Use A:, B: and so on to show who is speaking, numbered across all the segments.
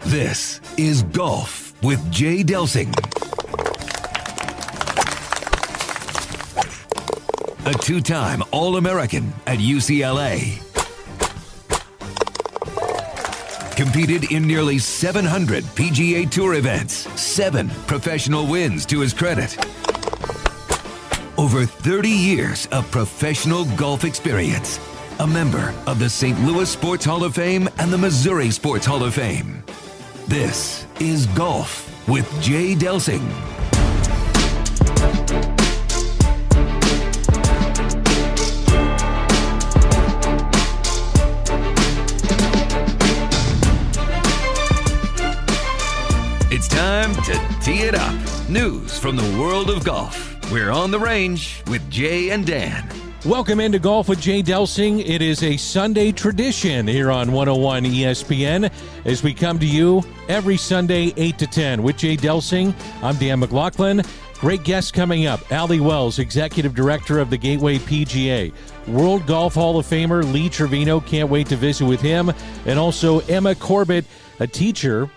A: This is Golf with Jay Delsing. A two-time All-American at UCLA. Competed in nearly 700 PGA Tour events, 7 professional wins to his credit. Over 30 years of professional golf experience. A member of the St. Louis Sports Hall of Fame and the Missouri Sports Hall of Fame. This is Golf with Jay Delsing. It's time to tee it up. News from the world of golf. We're on the range with Jay and Dan.
B: Welcome into Golf with Jay Delsing. It is a Sunday tradition here on 101 ESPN as we come to you every Sunday 8 to 10 with Jay Delsing. I'm Dan McLaughlin. Great guests coming up. Allie Wells, Executive Director of the Gateway PGA. World Golf Hall of Famer Lee Trevino. Can't wait to visit with him. And also Emma Corbet, a teacher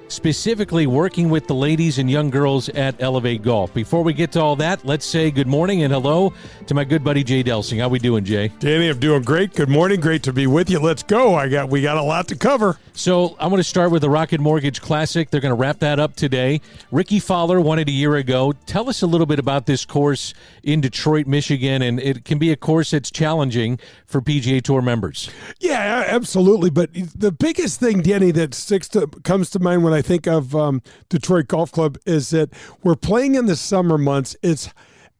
B: specifically working with the ladies and young girls at Elv8 Golf. Before we get to all that, let's say good morning and hello to my good buddy Jay Delsing. How we doing, Jay?
C: Danny, I'm doing great. Good morning. Great to be with you. Let's go. We got a lot to cover.
B: So I'm going to start with the Rocket Mortgage Classic. They're going to wrap that up today. Ricky Fowler won it a year ago. Tell us a little bit about this course in Detroit, Michigan, and it can be a course that's challenging for PGA Tour members.
C: Yeah, absolutely. But the biggest thing, Danny, that comes to mind when I think of Detroit Golf Club is that we're playing in the summer months. It's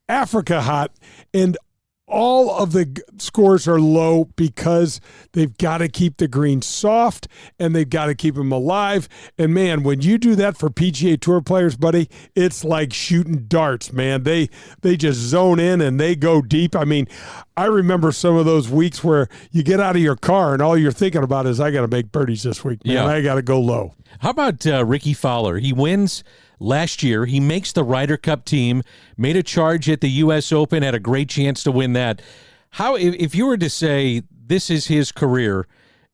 C: Africa hot, and all of the scores are low because they've got to keep the greens soft and they've got to keep them alive. And, man, when you do that for PGA Tour players, buddy, it's like shooting darts, man. They just zone in and they go deep. I mean, I remember some of those weeks where you get out of your car and all you're thinking about is, I got to make birdies this week, man. Yeah. I got to go low.
B: How about Ricky Fowler? He wins last year. He makes the Ryder Cup team, made a charge at the U.S. Open, had a great chance to win that. How, if you were to say this is his career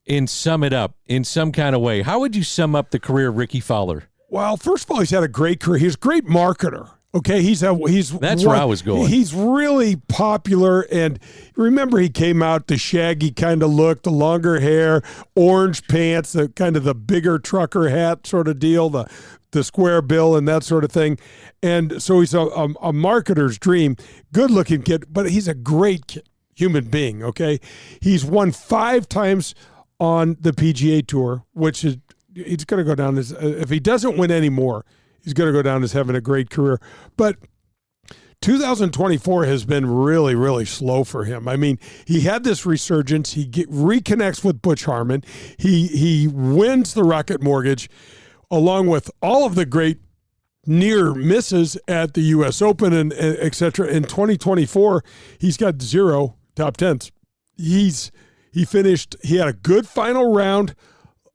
B: and sum it up in some kind of way, how would you sum up the career of Ricky Fowler?
C: Well, first of all, he's had a great career. He's a great marketer. Okay, that's
B: where I was going.
C: He's really popular, and remember he came out the shaggy kind of look, the longer hair, orange pants, the kind of the bigger trucker hat sort of deal, the square bill and that sort of thing. And so he's a marketer's dream, good-looking kid, but he's a great kid, human being, okay? He's won 5 times on the PGA Tour, which is he's going to go down as, if he doesn't win anymore, he's going to go down as having a great career. But 2024 has been really, really slow for him. I mean, he had this resurgence. He reconnects with Butch Harmon. He wins the Rocket Mortgage along with all of the great near misses at the U.S. Open and et cetera. In 2024, he's got 0 top 10s. He had a good final round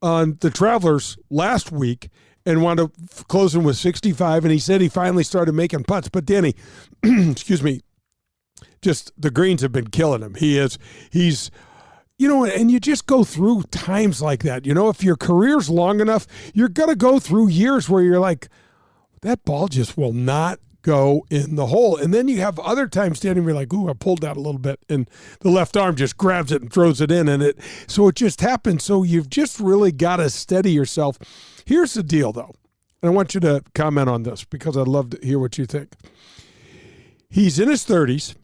C: on the Travelers last week and wound up closing with 65, and he said he finally started making putts. But Danny, excuse me, just the greens have been killing him. He's, and you just go through times like that. If your career's long enough, you're going to go through years where you're like, that ball just will not go in the hole. And then you have other times, Danny, where you're like, ooh, I pulled out a little bit, and the left arm just grabs it and throws it in, so it just happens. So you've just really got to steady yourself. Here's the deal, though, and I want you to comment on this because I'd love to hear what you think. He's in his 30s.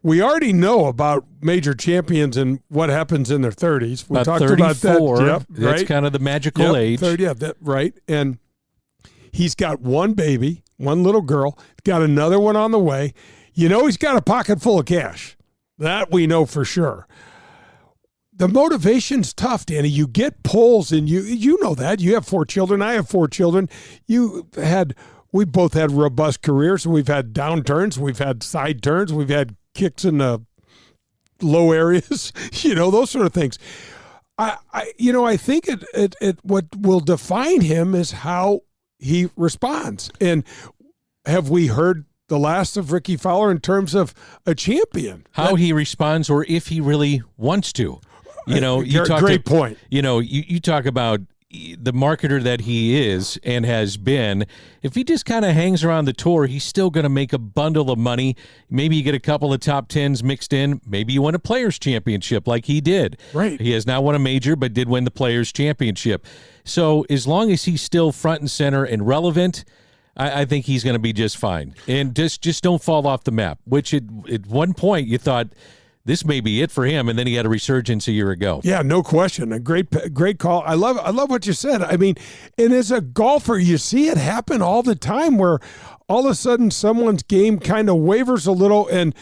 C: We already know about major champions and what happens in their 30s. We talked about that. Yep,
B: that's
C: right?
B: Kind of the magical age.
C: 30, right. And he's got one baby, one little girl, got another one on the way. He's got a pocket full of cash. That we know for sure. The motivation's tough, Danny. You get pulls, and you know that. You have 4 children. I have 4 children. We both had robust careers, and we've had downturns. We've had side turns. We've had kicks in the low areas, those sort of things. I think it what will define him is how he responds. And have we heard the last of Ricky Fowler in terms of a champion?
B: How he responds, or if he really wants to. You talk
C: great point.
B: You talk about the marketer that he is and has been, if he just kind of hangs around the tour, he's still going to make a bundle of money. Maybe you get a couple of top tens mixed in. Maybe you win a Players Championship like he did.
C: Right.
B: He has not won a major, but did win the Players Championship. So as long as he's still front and center and relevant, I think he's going to be just fine. And just don't fall off the map, which at one point you thought this may be it for him, and then he had a resurgence a year ago.
C: Yeah, no question. A great call. I love what you said. I mean, and as a golfer, you see it happen all the time where all of a sudden someone's game kind of wavers a little, and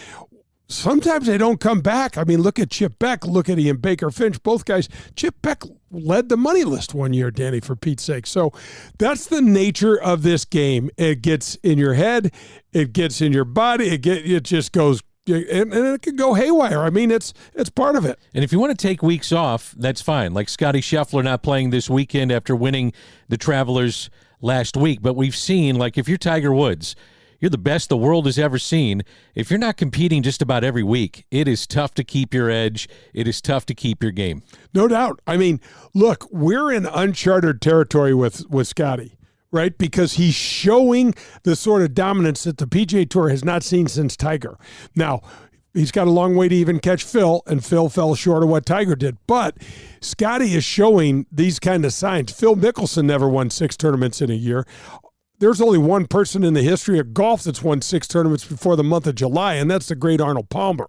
C: sometimes they don't come back. I mean, look at Chip Beck, look at Ian Baker Finch, both guys. Chip Beck led the money list one year, Danny, for Pete's sake. So that's the nature of this game. It gets in your head, it gets in your body, it just goes. And it could go haywire. I mean, it's part of it.
B: And if you want to take weeks off, that's fine. Like Scotty Scheffler not playing this weekend after winning the Travelers last week. But we've seen, like, if you're Tiger Woods, you're the best the world has ever seen. If you're not competing just about every week, it is tough to keep your edge. It is tough to keep your game.
C: No doubt. I mean, look, we're in uncharted territory with Scotty. Right, because he's showing the sort of dominance that the PGA Tour has not seen since Tiger. Now, he's got a long way to even catch Phil, and Phil fell short of what Tiger did. But Scotty is showing these kind of signs. Phil Mickelson never won 6 tournaments in a year. There's only one person in the history of golf that's won 6 tournaments before the month of July, and that's the great Arnold Palmer.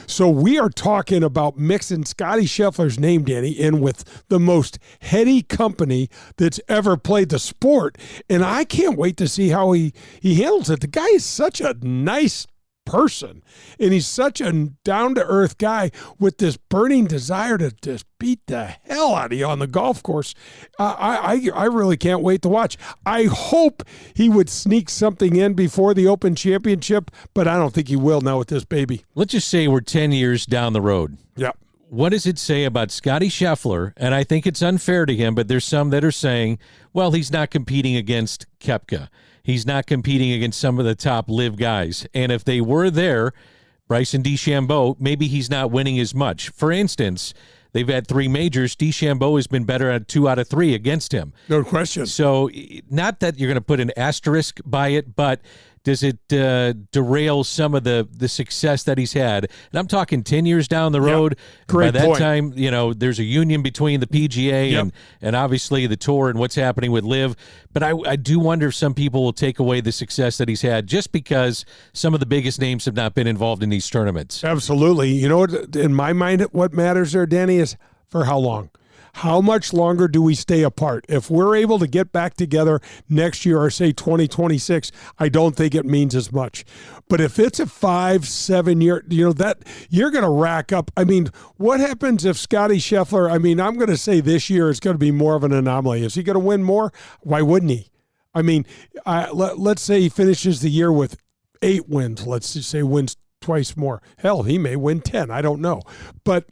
C: So we are talking about mixing Scotty Scheffler's name, Danny, in with the most heady company that's ever played the sport, and I can't wait to see how he handles it. The guy is such a nice person, and he's such a down-to-earth guy with this burning desire to just beat the hell out of you on the golf course. I really can't wait to watch. I hope he would sneak something in before the Open Championship, but I don't think he will now with this baby.
B: Let's just say we're 10 years down the road.
C: Yeah.
B: What does it say about Scotty Scheffler? And I think it's unfair to him, but there's some that are saying, well, he's not competing against Koepka. He's not competing against some of the top live guys. And if they were there, Bryson DeChambeau, maybe he's not winning as much. For instance, they've had 3 majors. DeChambeau has been better at 2 out of 3 against him.
C: No question.
B: So not that you're going to put an asterisk by it, but does it derail some of the success that he's had? And I'm talking 10 years down the road.
C: Yep. Great
B: By that
C: point.
B: time, there's a union between the PGA and obviously the Tour and what's happening with LIV. But I do wonder if some people will take away the success that he's had just because some of the biggest names have not been involved in these tournaments.
C: Absolutely. You know what? In my mind, what matters there, Danny, is for how long. How much longer do we stay apart? If we're able to get back together next year or say 2026, I don't think it means as much. But if it's a 5-7 year, that you're going to rack up. I mean, what happens if Scotty Scheffler, I'm going to say this year is going to be more of an anomaly. Is he going to win more? Why wouldn't he? I mean, let's say he finishes the year with 8 wins. Let's just say wins twice more. Hell, he may win 10. I don't know. But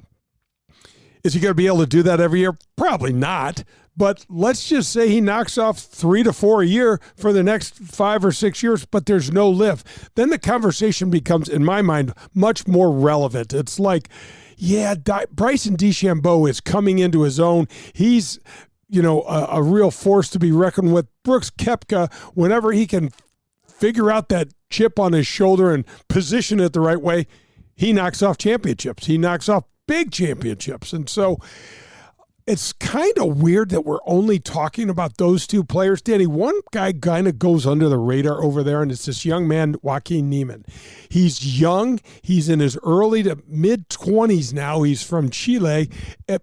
C: is he going to be able to do that every year? Probably not. But let's just say he knocks off 3 to 4 a year for the next 5 or 6 years, but there's no LIV. Then the conversation becomes, in my mind, much more relevant. It's like, Bryson DeChambeau is coming into his own. He's, a real force to be reckoned with. Brooks Koepka, whenever he can figure out that chip on his shoulder and position it the right way, he knocks off championships. He knocks off big championships. And so it's kind of weird that we're only talking about those 2 players. Danny, one guy kind of goes under the radar over there, and it's this young man, Joaquin Niemann. He's young. He's in his early to mid-20s now. He's from Chile,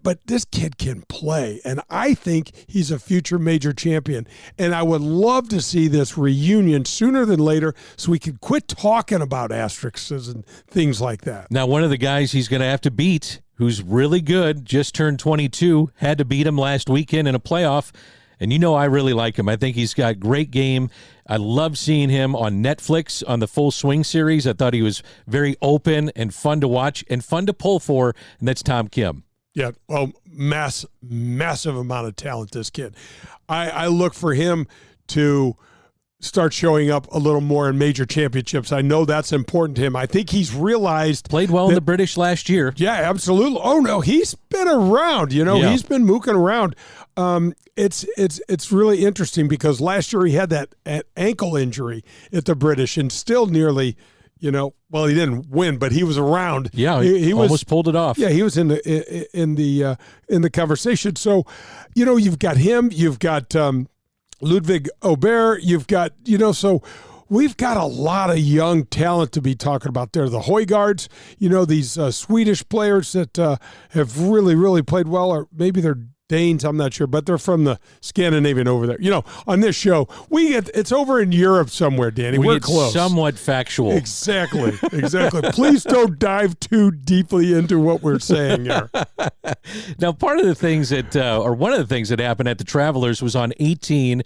C: but this kid can play, and I think he's a future major champion. And I would love to see this reunion sooner than later so we can quit talking about asterisks and things like that.
B: Now, one of the guys he's going to have to beat, who's really good, just turned 22, had to beat him last weekend in a playoff, and I really like him. I think he's got great game. I love seeing him on Netflix on the Full Swing series. I thought he was very open and fun to watch and fun to pull for, and that's Tom Kim.
C: Yeah, well, massive amount of talent, this kid. I look for him to start showing up a little more in major championships. I know that's important to him. I think he's realized
B: played well in the British last year.
C: Yeah, absolutely. Oh no, he's been around. He's been mooking around. It's really interesting because last year he had that ankle injury at the British and still nearly, he didn't win, but he was around.
B: Yeah, he almost pulled it off.
C: Yeah, he was in the conversation. So, you've got him, you've got Ludwig Aubert, you've got, so we've got a lot of young talent to be talking about there. The Højgaards, these Swedish players that have really, really played well, or maybe they're Danes, I'm not sure, but they're from the Scandinavian over there. On this show, it's over in Europe somewhere, Danny. We're close.
B: Somewhat factual.
C: Exactly. Please don't dive too deeply into what we're saying here.
B: Now, one of the things that happened at the Travelers was on 18.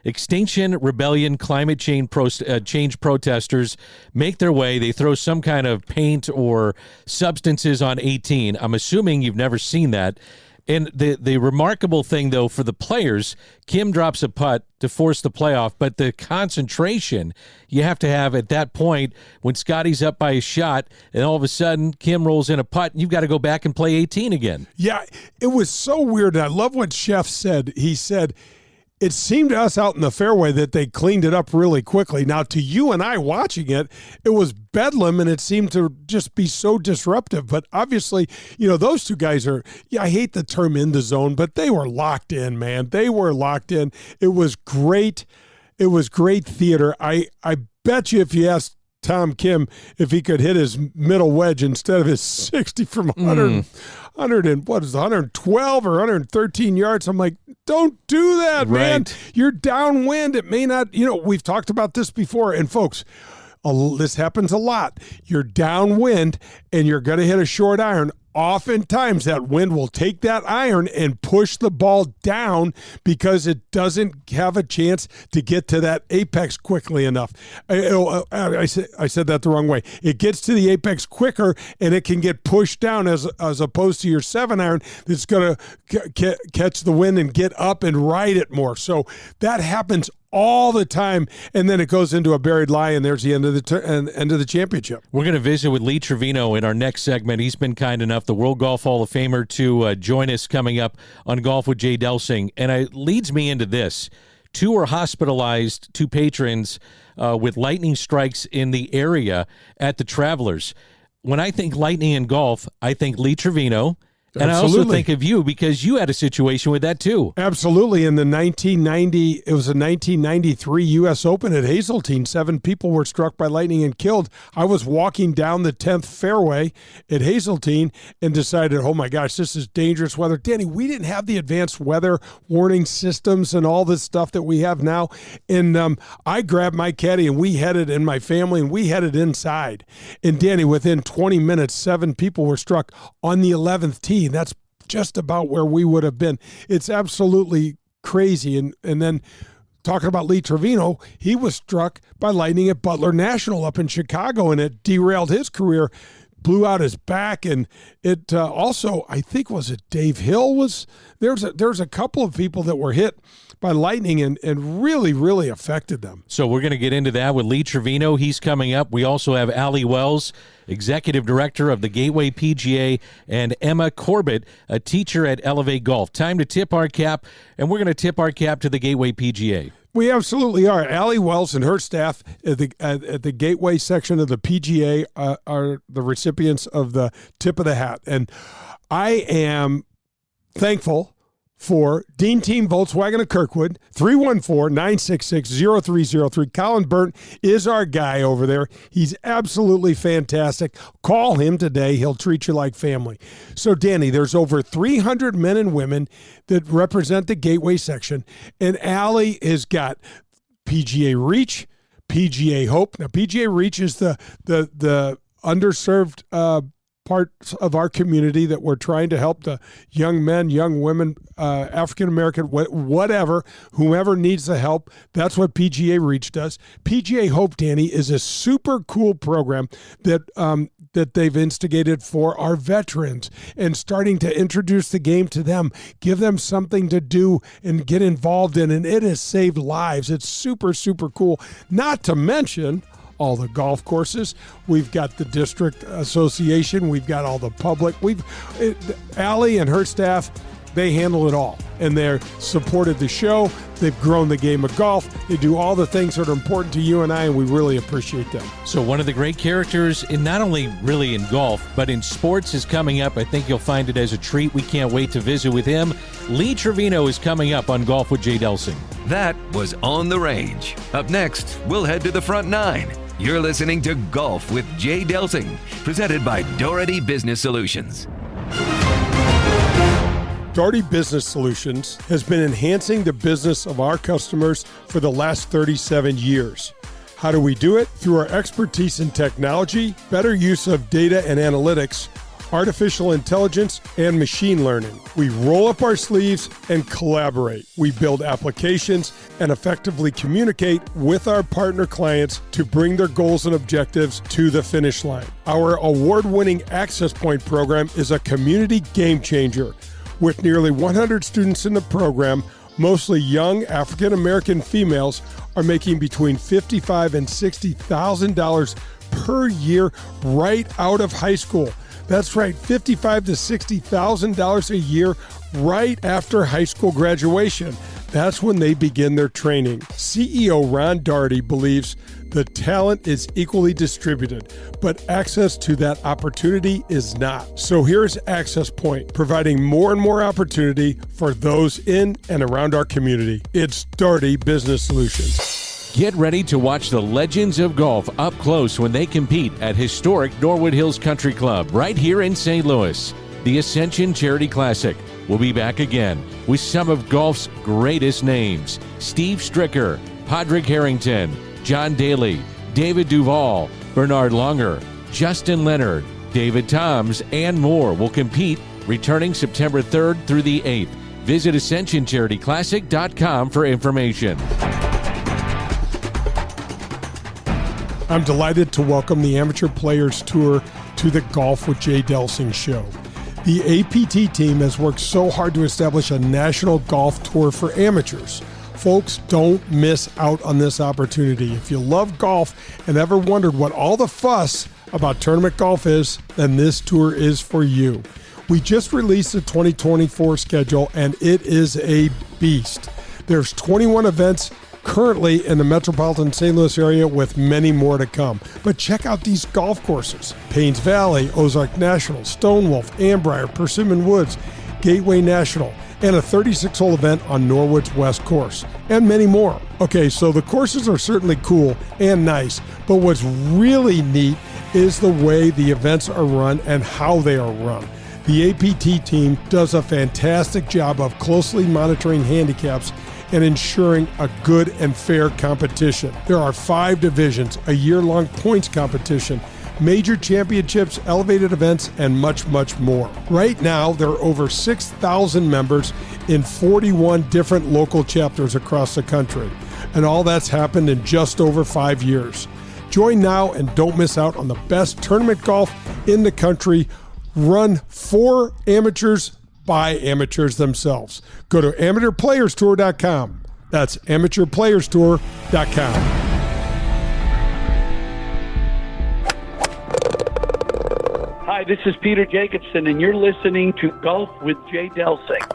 B: Extinction Rebellion climate change protesters make their way. They throw some kind of paint or substances on 18. I'm assuming you've never seen that. And the remarkable thing, though, for the players, Kim drops a putt to force the playoff, but the concentration you have to have at that point when Scotty's up by a shot, and all of a sudden Kim rolls in a putt, and you've got to go back and play 18 again. Yeah,
C: it was so weird. I love what Chef said. He said, it seemed to us out in the fairway that they cleaned it up really quickly. Now, to you and I watching it, it was bedlam, and it seemed to just be so disruptive. But obviously, those two guys I hate the term in the zone, but they were locked in, man. They were locked in. It was great. It was great theater. I bet you if you asked Tom Kim if he could hit his middle wedge instead of his 60 from 112 or 113 yards. I'm like, don't do that, man. You're downwind. It may not, we've talked about this before. And folks, this happens a lot. You're downwind and you're going to hit a short iron. Oftentimes that wind will take that iron and push the ball down because it doesn't have a chance to get to that apex quickly enough. I said that the wrong way. It gets to the apex quicker and it can get pushed down as opposed to your 7-iron that's going to catch the wind and get up and ride it more. So that happens all the time, and then it goes into a buried lie, and there's the end of the championship.
B: We're going to visit with Lee Trevino in our next segment. He's been kind enough, the World Golf Hall of Famer, to join us coming up on Golf with Jay Delsing, and it leads me into this. 2 were hospitalized, 2 patrons with lightning strikes in the area at the Travelers. When I think lightning in golf, I think Lee Trevino. And
C: Absolutely.
B: I also think of you because you had a situation with that too.
C: Absolutely. In the 1993 U.S. Open at Hazeltine, 7 people were struck by lightning and killed. I was walking down the 10th fairway at Hazeltine and decided, oh my gosh, this is dangerous weather. Danny, we didn't have the advanced weather warning systems and all this stuff that we have now. And I grabbed my caddy and we headed, and my family, and we headed inside. And Danny, within 20 minutes, 7 people were struck on the 11th tee. That's just about where we would have been. It's absolutely crazy. And then talking about Lee Trevino, he was struck by lightning at Butler National up in Chicago, and it derailed his career, blew out his back. And it also, I think, was it Dave Hill? There's a couple of people that were hit by lightning and really, really affected them.
B: So we're going to get into that with Lee Trevino. He's coming up. We also have Allie Wells, Executive Director of the Gateway PGA, and Emma Corbett, a teacher at Elv8 Golf. Time to tip our cap, and we're going to tip our cap to the Gateway PGA.
C: We absolutely are. Allie Wells and her staff at the Gateway section of the PGA are the recipients of the tip of the hat. And I am thankful for Dean Team Volkswagen of Kirkwood, 314-966-0303. Colin Burnt is our guy over there. He's absolutely fantastic. Call him today. He'll treat you like family. So, Danny, there's over 300 men and women that represent the Gateway section, and Allie has got PGA Reach, PGA Hope. Now, PGA Reach is the underserved parts of our community that we're trying to help, the young men, young women, African-American, whatever, whomever needs the help. That's what PGA Reach does. PGA Hope, Danny, is a super cool program that that they've instigated for our veterans and starting to introduce the game to them, give them something to do and get involved in, and it has saved lives. It's super, super cool. Not to mention all the golf courses. We've got the district association. We've got all the public. Allie and her staff, they handle it all, and they're supported the show. They've grown the game of golf. They do all the things that are important to you and I, and we really appreciate them.
B: So one of the great characters, in not only really in golf, but in sports is coming up. I think you'll find it as a treat. We can't wait to visit with him. Lee Trevino is coming up on Golf with Jay Delsing.
A: That was On the Range. Up next, we'll head to the front nine. You're listening to Golf with Jay Delsing, presented by Doherty Business Solutions.
C: Doherty Business Solutions has been enhancing the business of our customers for the last 37 years. How do we do it? Through our expertise in technology, better use of data and analytics, artificial intelligence, and machine learning. We roll up our sleeves and collaborate. We build applications and effectively communicate with our partner clients to bring their goals and objectives to the finish line. Our award-winning Access Point program is a community game changer. With nearly 100 students in the program, mostly young African-American females are making between $55,000 and $60,000 per year right out of high school. That's right, $55,000 to $60,000 a year right after high school graduation. That's when they begin their training. CEO Ron Daugherty believes the talent is equally distributed, but access to that opportunity is not. So here's Access Point, providing more and more opportunity for those in and around our community. It's Daugherty Business Solutions.
B: Get ready to watch the legends of golf up close when they compete at historic Norwood Hills Country Club right here in St. Louis. The Ascension Charity Classic will be back again with some of golf's greatest names: Steve Stricker, Padraig Harrington, John Daly, David Duval, Bernard Longer, Justin Leonard, David Toms, and more will compete, returning September 3rd through the 8th. Visit AscensionCharityClassic.com for information.
C: I'm delighted to welcome the Amateur Players Tour to the Golf with Jay Delsing show. The APT team has worked so hard to establish a national golf tour for amateurs. Folks, don't miss out on this opportunity. If you love golf and ever wondered what all the fuss about tournament golf is, then this tour is for you. We just released the 2024 schedule, and it is a beast. There's 21 events currently in the metropolitan St. Louis area, with many more to come. But check out these golf courses: Paynes Valley, Ozark National, Stonewolf, Ambrier, Persimmon Woods, Gateway National, and a 36-hole event on Norwood's West Course, and many more. Okay, so the courses are certainly cool and nice, but what's really neat is the way the events are run and how they are run. The APT team does a fantastic job of closely monitoring handicaps and ensuring a good and fair competition. There are 5 divisions, a year-long points competition, major championships, elevated events, and much, much more. Right now, there are over 6,000 members in 41 different local chapters across the country, and all that's happened in just over 5 years. Join now and don't miss out on the best tournament golf in the country, run for amateurs by amateurs themselves. Go to AmateurPlayersTour.com. That's AmateurPlayersTour.com.
D: Hi, this is Peter Jacobson, and you're listening to Golf with Jay Delsing.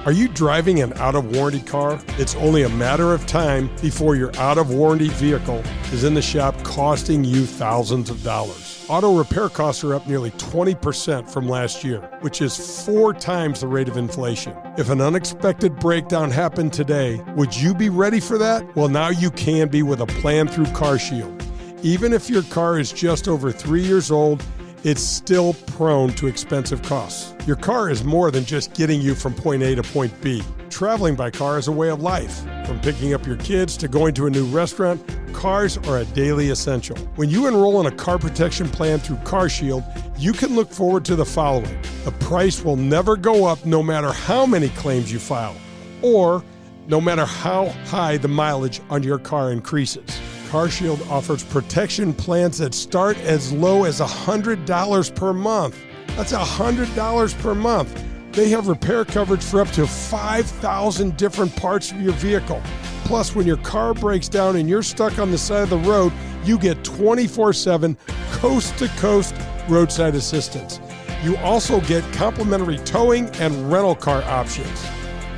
C: Are you driving an out-of-warranty car? It's only a matter of time before your out-of-warranty vehicle is in the shop costing you thousands of dollars. Auto repair costs are up nearly 20% from last year, which is 4 times the rate of inflation. If an unexpected breakdown happened today, would you be ready for that? Well, now you can be with a plan through CarShield. Even if your car is just over 3 years old, it's still prone to expensive costs. Your car is more than just getting you from point A to point B. Traveling by car is a way of life. From picking up your kids to going to a new restaurant, cars are a daily essential. When you enroll in a car protection plan through CarShield, you can look forward to the following: the price will never go up no matter how many claims you file, or no matter how high the mileage on your car increases. CarShield offers protection plans that start as low as $100 per month. That's $100 per month. They have repair coverage for up to 5,000 different parts of your vehicle. Plus, when your car breaks down and you're stuck on the side of the road, you get 24/7 coast-to-coast roadside assistance. You also get complimentary towing and rental car options.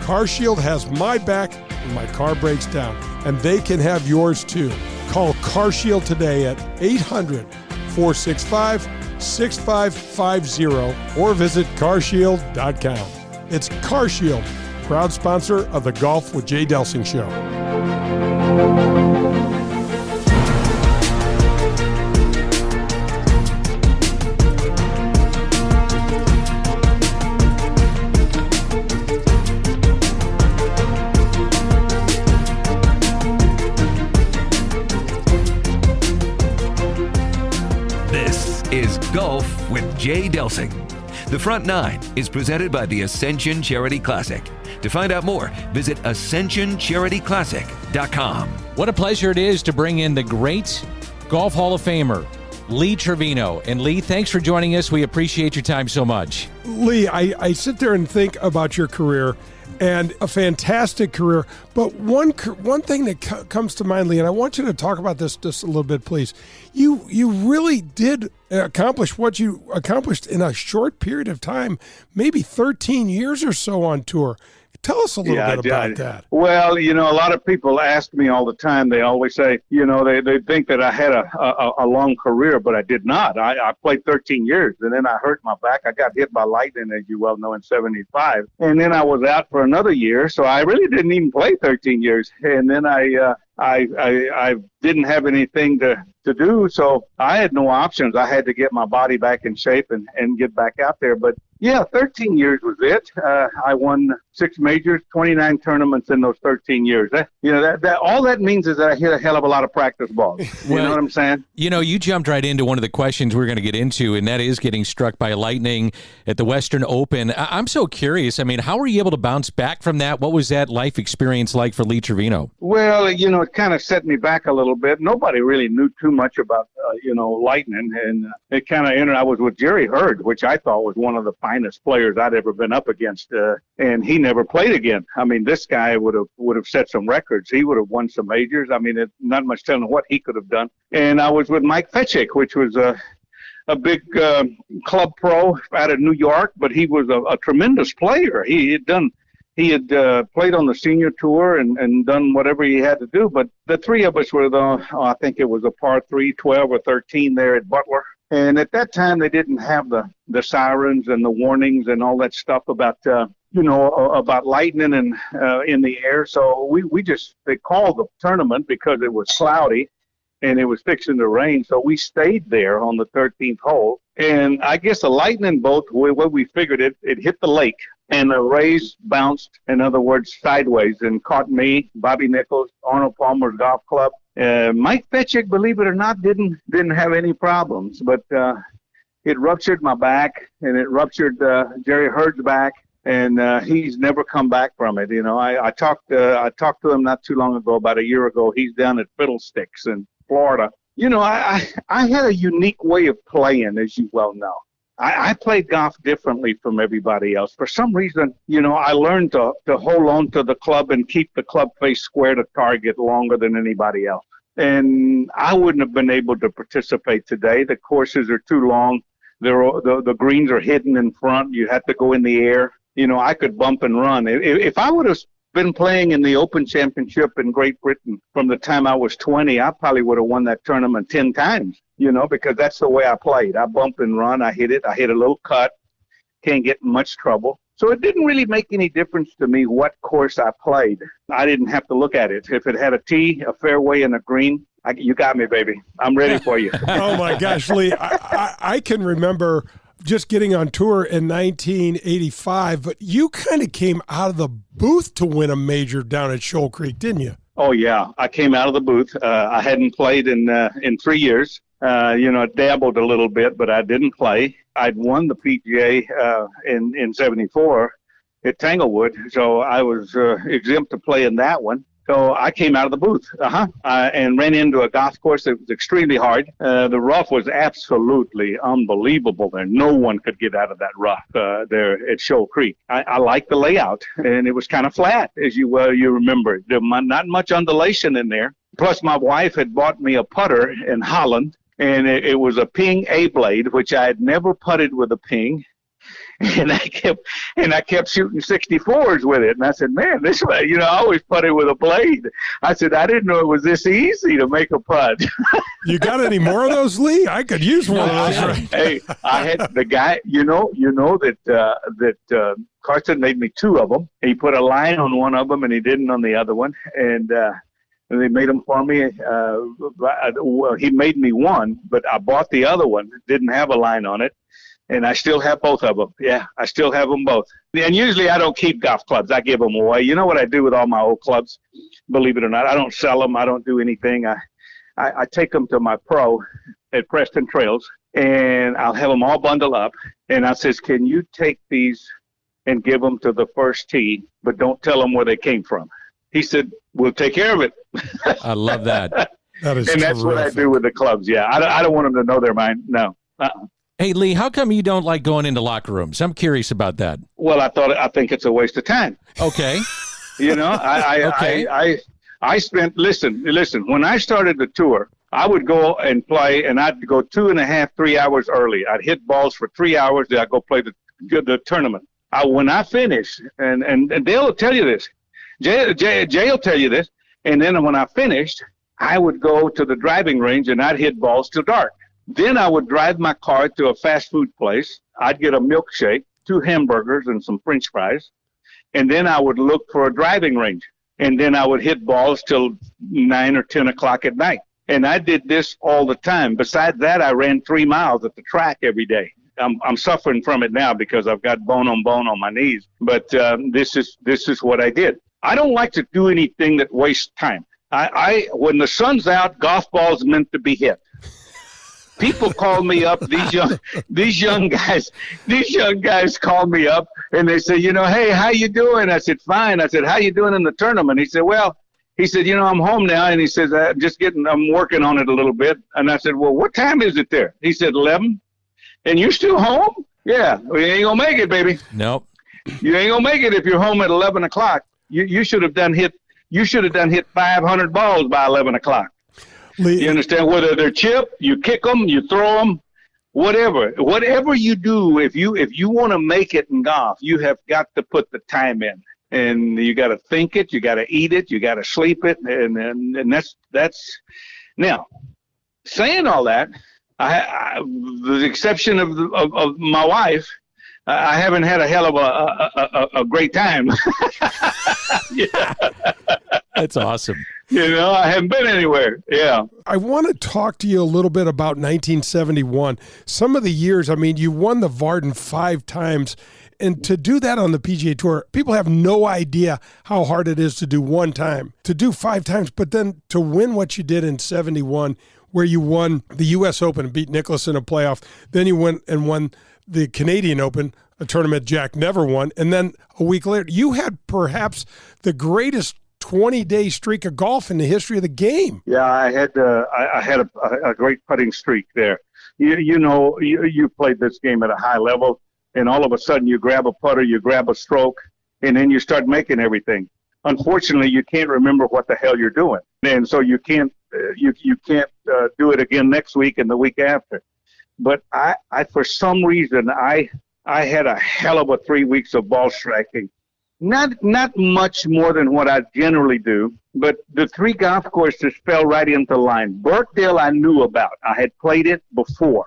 C: CarShield has my back when my car breaks down, and they can have yours too. Call CarShield today at 800-465-6550 or visit carshield.com. It's CarShield, proud sponsor of the Golf with Jay Delsing show.
A: Is Golf with Jay Delsing. The Front Nine is presented by the Ascension Charity Classic. To find out more, visit ascensioncharityclassic.com.
B: What a pleasure it is to bring in the great Golf Hall of Famer, Lee Trevino. And Lee, thanks for joining us. We appreciate your time so much.
C: Lee, I sit there and think about your career, and a fantastic career. But one thing that comes to mind, Lee, and I want you to talk about this just a little bit, please. You really did accomplish what you accomplished in a short period of time, maybe 13 years or so on tour. Tell us a little bit about that.
E: Well, a lot of people ask me all the time. They always say, they think that I had a long career, but I did not. I played 13 years, and then I hurt my back. I got hit by lightning, as you well know, in 75. And then I was out for another year, so I really didn't even play 13 years. And then I didn't have anything to do, so I had no options. I had to get my body back in shape and get back out there. But yeah, 13 years was it. I won 6 majors, 29 tournaments in those 13 years. That all that means is that I hit a hell of a lot of practice balls. You know what I'm saying?
B: You jumped right into one of the questions we're going to get into, and that is getting struck by lightning at the Western Open. I'm so curious. I mean, how were you able to bounce back from that? What was that life experience like for Lee Trevino?
E: Well, it kind of set me back a little bit. Nobody really knew too much about, lightning, and it kind of entered. I was with Jerry Hurd, which I thought was one of the finest players I'd ever been up against, and he never played again. I mean, this guy would have set some records. He would have won some majors. I mean, not much telling what he could have done. And I was with Mike Fetchick, which was a big club pro out of New York, but he was a tremendous player. He had played on the senior tour and done whatever he had to do. But the three of us were I think it was a par 3, 12 or 13 there at Butler. And at that time, they didn't have the sirens and the warnings and all that stuff about lightning and in the air. So they called the tournament because it was cloudy and it was fixing to rain. So we stayed there on the 13th hole. And I guess the lightning bolt, what we figured, it hit the lake. And the rays bounced, in other words, sideways, and caught me, Bobby Nichols, Arnold Palmer's golf club. Mike Fetchick, believe it or not, didn't have any problems, but it ruptured my back, and it ruptured Jerry Hurd's back, and he's never come back from it. I talked to him not too long ago, about a year ago. He's down at Fiddlesticks in Florida. I had a unique way of playing, as you well know. I played golf differently from everybody else. For some reason, I learned to hold on to the club and keep the club face square to target longer than anybody else. And I wouldn't have been able to participate today. The courses are too long. The greens are hidden in front. You have to go in the air. I could bump and run. If I would have been playing in the Open Championship in Great Britain from the time I was 20, I probably would have won that tournament 10 times, because that's the way I played. I bump and run. I hit a little cut. Can't get in much trouble. So it didn't really make any difference to me what course I played. I didn't have to look at it. If it had a tee, a fairway, and a green, you got me, baby. I'm ready for you.
C: Oh, my gosh, Lee. I can remember just getting on tour in 1985, but you kind of came out of the booth to win a major down at Shoal Creek, didn't you?
E: Oh, yeah. I came out of the booth. I hadn't played in 3 years. Dabbled a little bit, but I didn't play. I'd won the PGA in 74, at Tanglewood, so I was exempt to play in that one. So I came out of the booth and ran into a golf course that was extremely hard. The rough was absolutely unbelievable there. No one could get out of that rough there at Shoal Creek. I liked the layout, and it was kind of flat, as you remember. There was not much undulation in there. Plus, my wife had bought me a putter in Holland, and it was a Ping A blade, which I had never putted with a Ping. And I kept shooting 64s with it. And I said, man, this way, I always putted with a blade. I said, I didn't know it was this easy to make a putt.
C: You got any more of those, Lee? I could use one of those. Right?
E: Hey, I had the guy, that Carson made me 2 of them. He put a line on one of them and he didn't on the other one. And they made them for me. He made me one, but I bought the other one. It didn't have a line on it. And I still have both of them. Yeah, I still have them both. And usually I don't keep golf clubs. I give them away. You know what I do with all my old clubs? Believe it or not, I don't sell them. I don't do anything. I take them to my pro at Preston Trails, and I'll have them all bundled up. And I says, can you take these and give them to the first tee, but don't tell them where they came from? He said, we'll take care of it.
B: I love that.
C: That is
E: and that's what I do with the clubs. Yeah, I don't want them to know their mind. No.
B: Hey, Lee, how come you don't like going into locker rooms? I'm curious about that.
E: Well, I think it's a waste of time.
B: Okay.
E: I spent, listen, when I started the tour, I would go and play, and I'd go 2.5, 3 hours early. I'd hit balls for 3 hours, then I'd go play the tournament. When I finished, and Dale will tell you this, Jay will tell you this, and then when I finished, I would go to the driving range, and I'd hit balls till dark. Then I would drive my car to a fast food place. I'd get a milkshake, 2 hamburgers, and some French fries. And then I would look for a driving range. And then I would hit balls till 9 or 10 o'clock at night. And I did this all the time. Besides that, I ran 3 miles at the track every day. I'm suffering from it now because I've got bone on my knees. But this is what I did. I don't like to do anything that wastes time. When the sun's out, golf ball's meant to be hit. People call me up. These young guys call me up and they say, hey, how you doing? I said, fine. I said, how you doing in the tournament? He said, I'm home now. And he says, I'm working on it a little bit. And I said, well, what time is it there? He said, 11. And you're still home? Yeah. Well, you ain't gonna make it, baby.
B: Nope.
E: You ain't gonna make it if you're home at 11 o'clock. You should have done hit 500 balls by 11 o'clock.
C: Lee,
E: you understand? Whether they're chipped, you kick them, you throw them, whatever you do. If you want to make it in golf, you have got to put the time in, and you got to think it, you got to eat it, you got to sleep it, and that's. Now, saying all that, with the exception of my wife, I haven't had a hell of a great time. Yeah.
B: That's awesome.
E: I haven't been anywhere. Yeah.
C: I want to talk to you a little bit about 1971. Some of the years, you won the Varden 5 times. And to do that on the PGA Tour, people have no idea how hard it is to do one time. To do 5 times, but then to win what you did in 71, where you won the U.S. Open and beat Nicklaus in a playoff. Then you went and won the Canadian Open, a tournament Jack never won. And then a week later, you had perhaps the greatest 20-day streak of golf in the history of the game.
E: Yeah, I had a great putting streak there. You played this game at a high level, and all of a sudden you grab a putter, you grab a stroke, and then you start making everything. Unfortunately, you can't remember what the hell you're doing, and so you can't do it again next week and the week after. But I for some reason I had a hell of a 3 weeks of ball striking. Not much more than what I generally do, but the 3 golf courses fell right into line. Birkdale I knew about. I had played it before.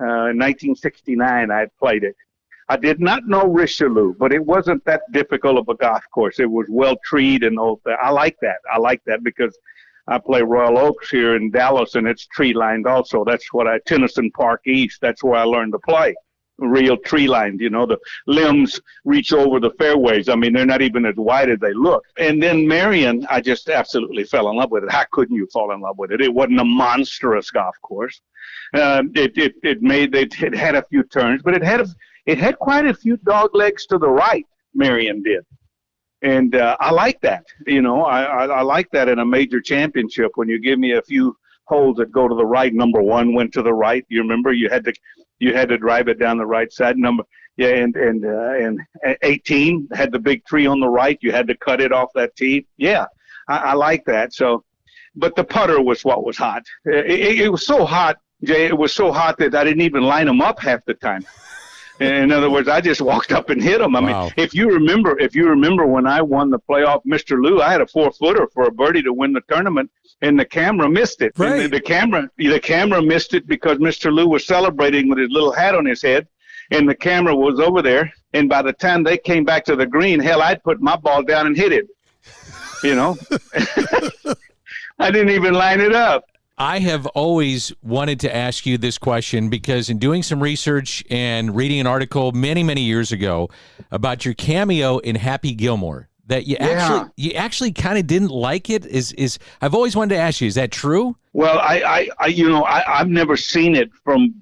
E: In 1969 I had played it. I did not know Richelieu, but it wasn't that difficult of a golf course. It was well treed and all that. I like that because I play Royal Oaks here in Dallas, and it's tree lined also. That's Tennyson Park East. That's where I learned to play. Real tree lined, the limbs reach over the fairways. They're not even as wide as they look. And then Marion, I just absolutely fell in love with it. How couldn't you fall in love with it? It wasn't a monstrous golf course. It had a few turns, but it had quite a few dog legs to the right. Marion did. And I like that. I like that in a major championship when you give me a few holes that go to the right. Number 1 went to the right. You remember you had to drive it down the right side. And 18 had the big tree on the right. You had to cut it off that tee. Yeah, I like that. So, but the putter was what was hot. It was so hot, Jay. It was so hot that I didn't even line them up half the time. In other words, I just walked up and hit them. I mean, if you remember when I won the playoff, Mr. Lou, I had a 4-footer for a birdie to win the tournament, and the camera missed it.
C: Right.
E: And the camera missed it because Mr. Lou was celebrating with his little hat on his head, and the camera was over there. And by the time they came back to the green, hell, I'd put my ball down and hit it. I didn't even line it up.
B: I have always wanted to ask you this question because in doing some research and reading an article many, many years ago about your cameo in Happy Gilmore, that you actually kind of didn't like it. Is I've always wanted to ask you, is that true?
E: Well, I've never seen it from.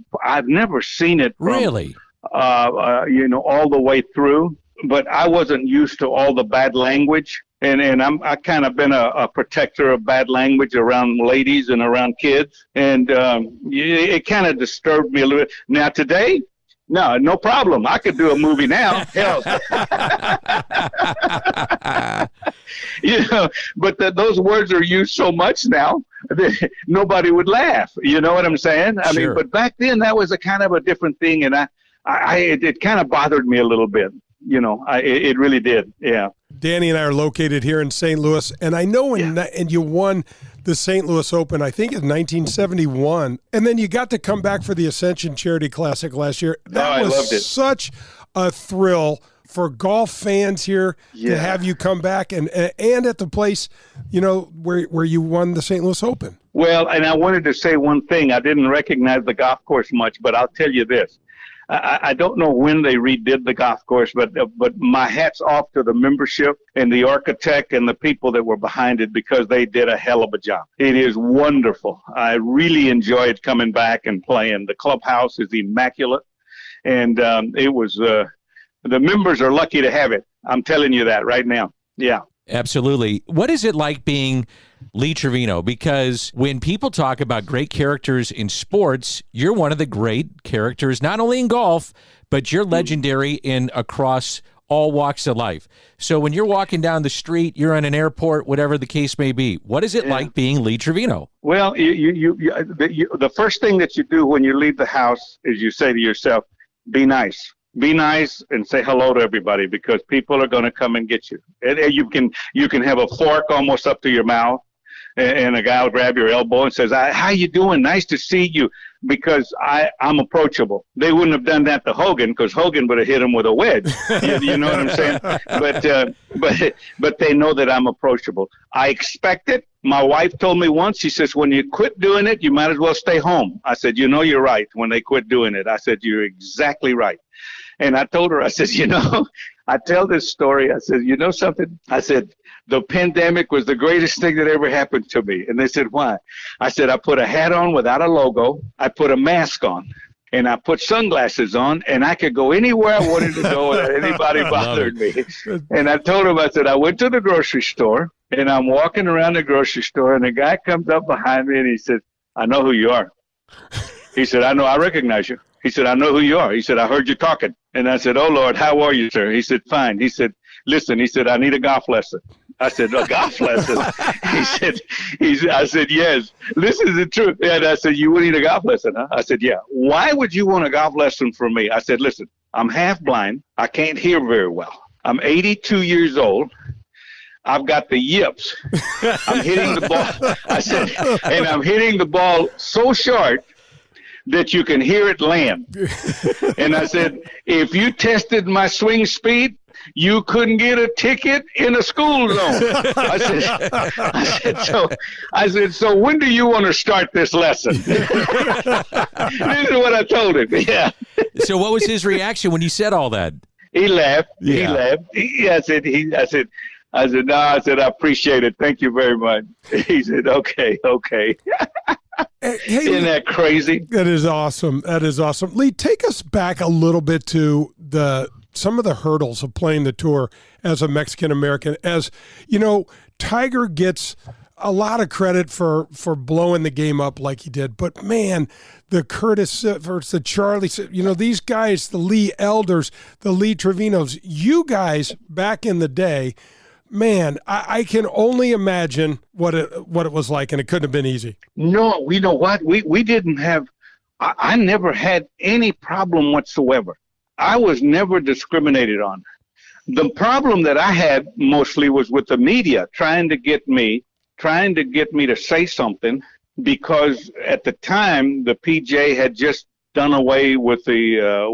B: Really?
E: All the way through. But I wasn't used to all the bad language. And I kind of been a protector of bad language around ladies and around kids. And it kind of disturbed me a little bit. Now today, no problem. I could do a movie now. Hell. But those words are used so much now that nobody would laugh. You know what I'm saying? I mean, but back then that was a kind of a different thing. And it kind of bothered me a little bit. It really did. Yeah.
C: Danny and I are located here in St. Louis, and I know and you won the St. Louis Open, I think in 1971, and then you got to come back for the Ascension Charity Classic last year. That was such a thrill for golf fans here to have you come back and at the place, where you won the St. Louis Open.
E: Well, and I wanted to say one thing. I didn't recognize the golf course much, but I'll tell you this. I don't know when they redid the golf course, but my hat's off to the membership and the architect and the people that were behind it because they did a hell of a job. It is wonderful. I really enjoyed coming back and playing. The clubhouse is immaculate, and it was the members are lucky to have it. I'm telling you that right now. Yeah.
B: Absolutely. What is it like being Lee Trevino? Because when people talk about great characters in sports, you're one of the great characters, not only in golf, but you're legendary in across all walks of life. So when you're walking down the street, you're in an airport, whatever the case may be, what is it like being Lee Trevino?
E: Well, the first thing that you do when you leave the house is you say to yourself, be nice. Be nice and say hello to everybody because people are going to come and get you. And you can have a fork almost up to your mouth, and a guy will grab your elbow and says, "How you doing? Nice to see you." Because I'm approachable. They wouldn't have done that to Hogan because Hogan would have hit him with a wedge. You know what I'm saying? But they know that I'm approachable. I expect it. My wife told me once, she says, when you quit doing it, you might as well stay home. I said, you're right. When they quit doing it, I said, you're exactly right. And I told her, I said, I tell this story. I said, something? I said, the pandemic was the greatest thing that ever happened to me. And they said, why? I said, I put a hat on without a logo. I put a mask on. And I put sunglasses on, and I could go anywhere I wanted to go without anybody bothering me. And I told him, I said, I went to the grocery store, and I'm walking around the grocery store, and a guy comes up behind me, and he said, I know who you are. He said, I recognize you. He said, I know who you are. He said, I heard you talking. And I said, oh, Lord, how are you, sir? He said, fine. He said, listen, I need a golf lesson. I said, a golf lesson? I said, yes. This is the truth. And I said, you would need a golf lesson, huh? I said, yeah. Why would you want a golf lesson from me? I said, listen, I'm half blind. I can't hear very well. I'm 82 years old. I've got the yips. I'm hitting the ball. I said, and I'm hitting the ball so short that you can hear it land. And I said, if you tested my swing speed, you couldn't get a ticket in a school zone. I said, so when do you want to start this lesson? This is what I told him. Yeah.
B: So what was his reaction when you said all that?
E: He laughed. Yeah. He laughed. I said, no, I appreciate it. Thank you very much. He said, okay.
C: Hey,
E: isn't that crazy?
C: That is awesome. Lee, take us back a little bit to the some of the hurdles of playing the tour as a Mexican American. As you know, Tiger gets a lot of credit for blowing the game up like he did, but man, the Curtis Siffers, the Charlie, these guys, the Lee Elders, the Lee Trevinos, you guys back in the day, man, I can only imagine what it was like, and it couldn't have been easy.
E: No, you know what? We didn't have. I never had any problem whatsoever. I was never discriminated on. The problem that I had mostly was with the media trying to get me to say something, because at the time the PGA had just done away with the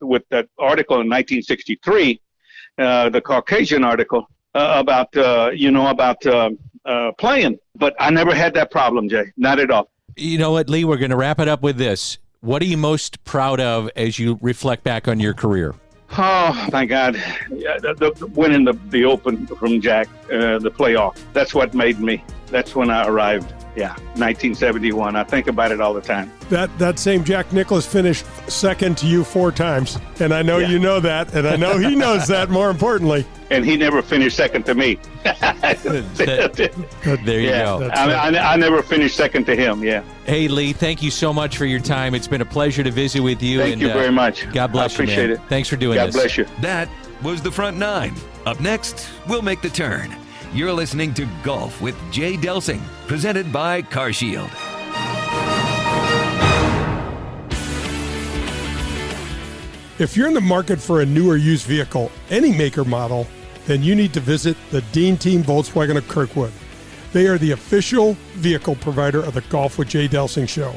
E: with that article in 1963, the Caucasian article about playing. But I never had that problem, Jay. Not at all.
B: You know what, Lee? We're going to wrap it up with this. What are you most proud of as you reflect back on your career?
E: Oh, my God. Yeah, winning the Open from Jack, the playoff. That's what made me. That's when I arrived. Yeah, 1971. I think about it all the time.
C: That same Jack Nicklaus finished second to you 4 times, and I know you know that, and I know he knows that, more importantly.
E: And he never finished second to me.
B: There you go.
E: I never finished second to him, yeah.
B: Hey, Lee, thank you so much for your time. It's been a pleasure to visit with you.
E: Thank you very much.
B: God bless you, man.
E: I appreciate it.
B: Thanks for doing this.
E: God bless you.
A: That was the front 9. Up next, we'll make the turn. You're listening to Golf with Jay Delsing, presented by CarShield.
C: If you're in the market for a new or used vehicle, any make or model, then you need to visit the Dean Team Volkswagen of Kirkwood. They are the official vehicle provider of the Golf with Jay Delsing show.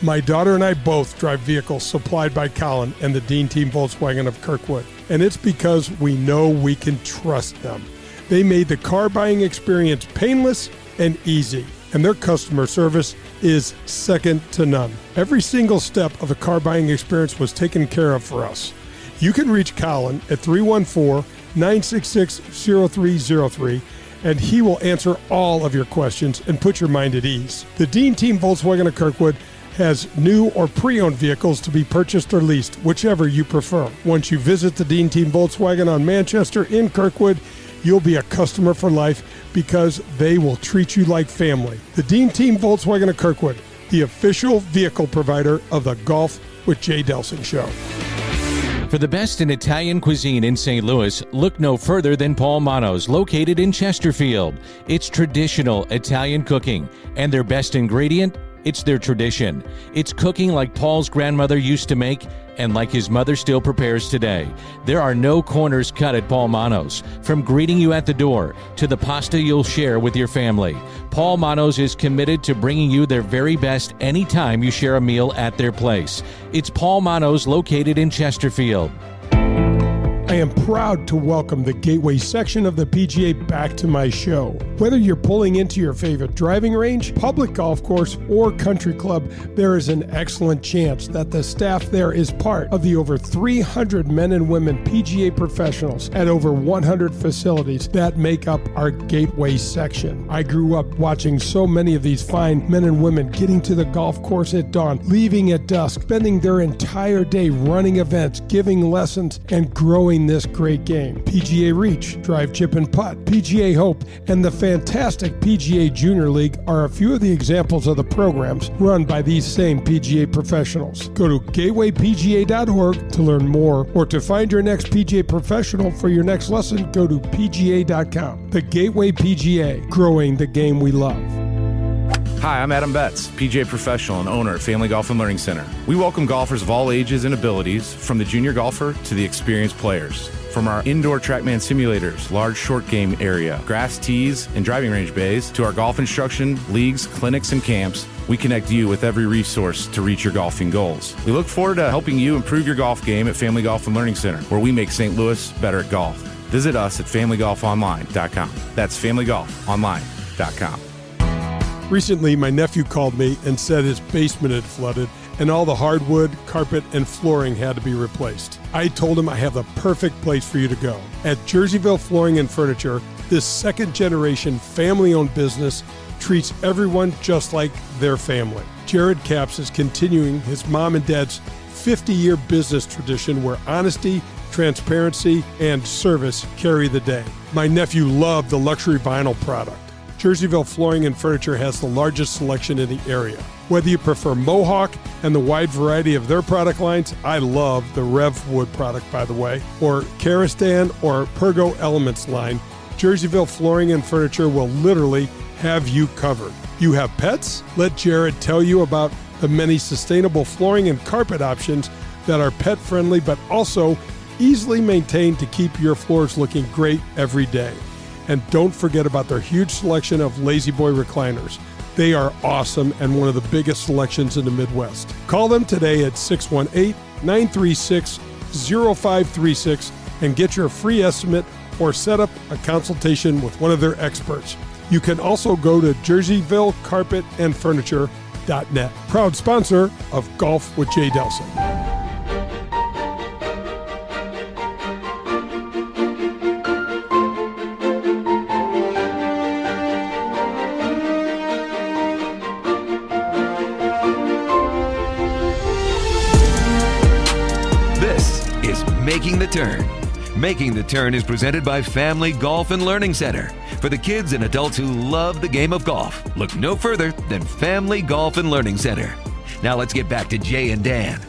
C: My daughter and I both drive vehicles supplied by Colin and the Dean Team Volkswagen of Kirkwood, and it's because we know we can trust them. They made the car buying experience painless and easy, and their customer service is second to none. Every single step of the car buying experience was taken care of for us. You can reach Colin at 314-966-0303, and he will answer all of your questions and put your mind at ease. The Dean Team Volkswagen of Kirkwood has new or pre-owned vehicles to be purchased or leased, whichever you prefer. Once you visit the Dean Team Volkswagen on Manchester in Kirkwood, you'll be a customer for life because they will treat you like family. The Dean Team Volkswagen of Kirkwood, the official vehicle provider of the Golf with Jay Delsing show.
B: For the best in Italian cuisine in St. Louis, look no further than Paul Manno's, located in Chesterfield. It's traditional Italian cooking, and their best ingredient, it's their tradition. It's cooking like Paul's grandmother used to make, and like his mother still prepares today. There are no corners cut at Paul Manno's. From greeting you at the door to the pasta you'll share with your family, Paul Manno's is committed to bringing you their very best anytime you share a meal at their place. It's Paul Manno's, located in Chesterfield.
C: I am proud to welcome the Gateway section of the PGA back to my show. Whether you're pulling into your favorite driving range, public golf course, or country club, there is an excellent chance that the staff there is part of the over 300 men and women PGA professionals at over 100 facilities that make up our Gateway section. I grew up watching so many of these fine men and women getting to the golf course at dawn, leaving at dusk, spending their entire day running events, giving lessons, and growing this great game. PGA Reach, Drive, Chip, and Putt, PGA Hope, and the fantastic PGA Junior League are a few of the examples of the programs run by these same PGA professionals. Go to gatewaypga.org to learn more, or to find your next PGA professional for your next lesson, go to pga.com. The Gateway PGA, growing the game we love.
F: Hi, I'm Adam Betts, PGA professional and owner at Family Golf and Learning Center. We welcome golfers of all ages and abilities, from the junior golfer to the experienced players. From our indoor TrackMan simulators, large short game area, grass tees, and driving range bays, to our golf instruction, leagues, clinics, and camps, we connect you with every resource to reach your golfing goals. We look forward to helping you improve your golf game at Family Golf and Learning Center, where we make St. Louis better at golf. Visit us at familygolfonline.com. That's familygolfonline.com.
C: Recently, my nephew called me and said his basement had flooded and all the hardwood, carpet, and flooring had to be replaced. I told him I have the perfect place for you to go. At Jerseyville Flooring and Furniture, this second-generation family-owned business treats everyone just like their family. Jared Capps is continuing his mom and dad's 50-year business tradition where honesty transparency, and service carry the day. My nephew loved the luxury vinyl product. Jerseyville Flooring and Furniture has the largest selection in the area. Whether you prefer Mohawk and the wide variety of their product lines, I love the Rev Wood product, by the way, or Karastan or Pergo Elements line, Jerseyville Flooring and Furniture will literally have you covered. You have pets? Let Jared tell you about the many sustainable flooring and carpet options that are pet-friendly but also easily maintained to keep your floors looking great every day. And don't forget about their huge selection of Lazy Boy recliners. They are awesome and one of the biggest selections in the Midwest. Call them today at 618-936-0536 and get your free estimate or set up a consultation with one of their experts. You can also go to jerseyvillecarpetandfurniture.net. Proud sponsor of Golf with Jay Delsing.
A: Making the Turn. Making the Turn is presented by Family Golf and Learning Center. For the kids and adults who love the game of golf, look no further than Family Golf and Learning Center. Now let's get back to Jay and Dan.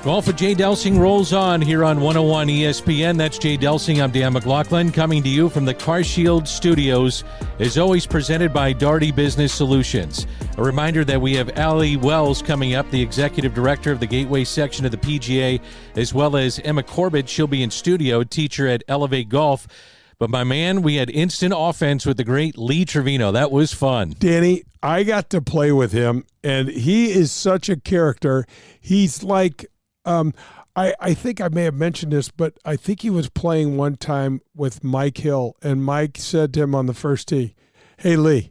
B: Golf with Jay Delsing rolls on here on 101 ESPN. That's Jay Delsing. I'm Dan McLaughlin coming to you from the CarShield Studios, as always presented by Daugherty Business Solutions. A reminder that we have Allie Wells coming up, the executive director of the Gateway section of the PGA, as well as Emma Corbett. She'll be in studio, teacher at Elv8 Golf. But my man, we had instant offense with the great Lee Trevino. That was fun.
C: Danny, I got to play with him, and he is such a character. He's like... I think I may have mentioned this, but I think he was playing one time with Mike Hill, and Mike said to him on the first tee, "Hey, Lee,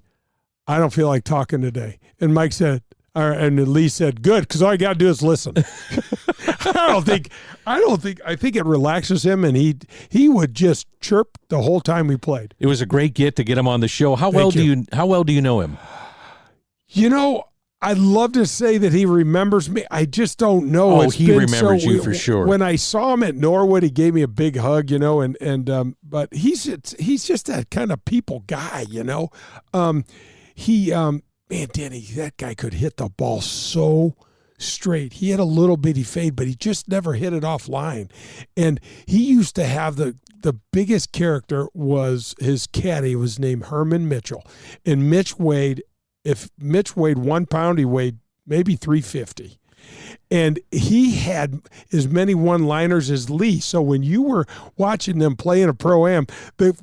C: I don't feel like talking today." And Mike said, and Lee said, "Good, because all you got to do is listen." I think it relaxes him, and he would just chirp the whole time we played.
B: It was a great get to get him on the show. How well do you know him?
C: You know, I'd love to say that he remembers me. I just don't know.
B: Oh, he remembers you for sure.
C: When I saw him at Norwood, he gave me a big hug, but he's just that kind of people guy, man, Danny, that guy could hit the ball so straight. He had a little bitty fade, but he just never hit it offline. And he used to have the biggest character was his caddy was named Herman Mitchell. And if Mitch weighed 1 pound, he weighed maybe 350. And he had as many one-liners as Lee. So when you were watching them play in a Pro-Am, there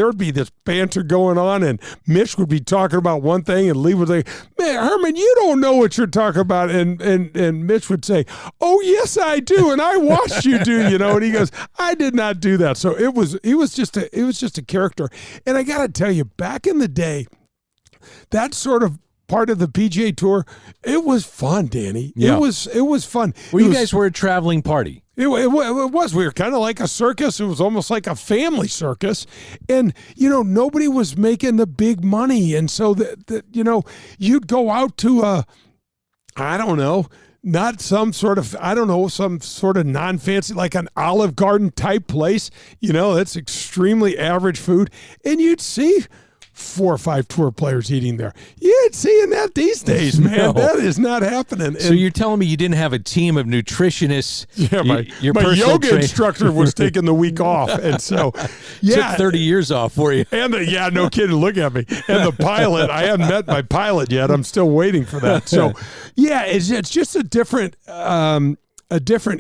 C: would be this banter going on, and Mitch would be talking about one thing, and Lee would say, "Man, Herman, you don't know what you're talking about." And Mitch would say, "Oh, yes, I do, and I watched you do," And he goes, "I did not do that." So it was just a character. And I got to tell you, back in the day, that sort of part of the PGA Tour, it was fun, Danny. Yeah. It was fun.
B: Well, you guys were a traveling party.
C: It was. We were kind of like a circus. It was almost like a family circus. And, nobody was making the big money. And so, you'd go out to not some sort of, some sort of non-fancy, like an Olive Garden type place. That's extremely average food. And you'd see 4 or 5 tour players eating there. You ain't seeing that these days, man. No. That is not happening.
B: So you're telling me you didn't have a team of nutritionists?
C: Yeah, my yoga instructor was taking the week off, and so
B: took 30 years off for you.
C: And no kidding. Look at me. And the pilot, I haven't met my pilot yet. I'm still waiting for that. So it's just a different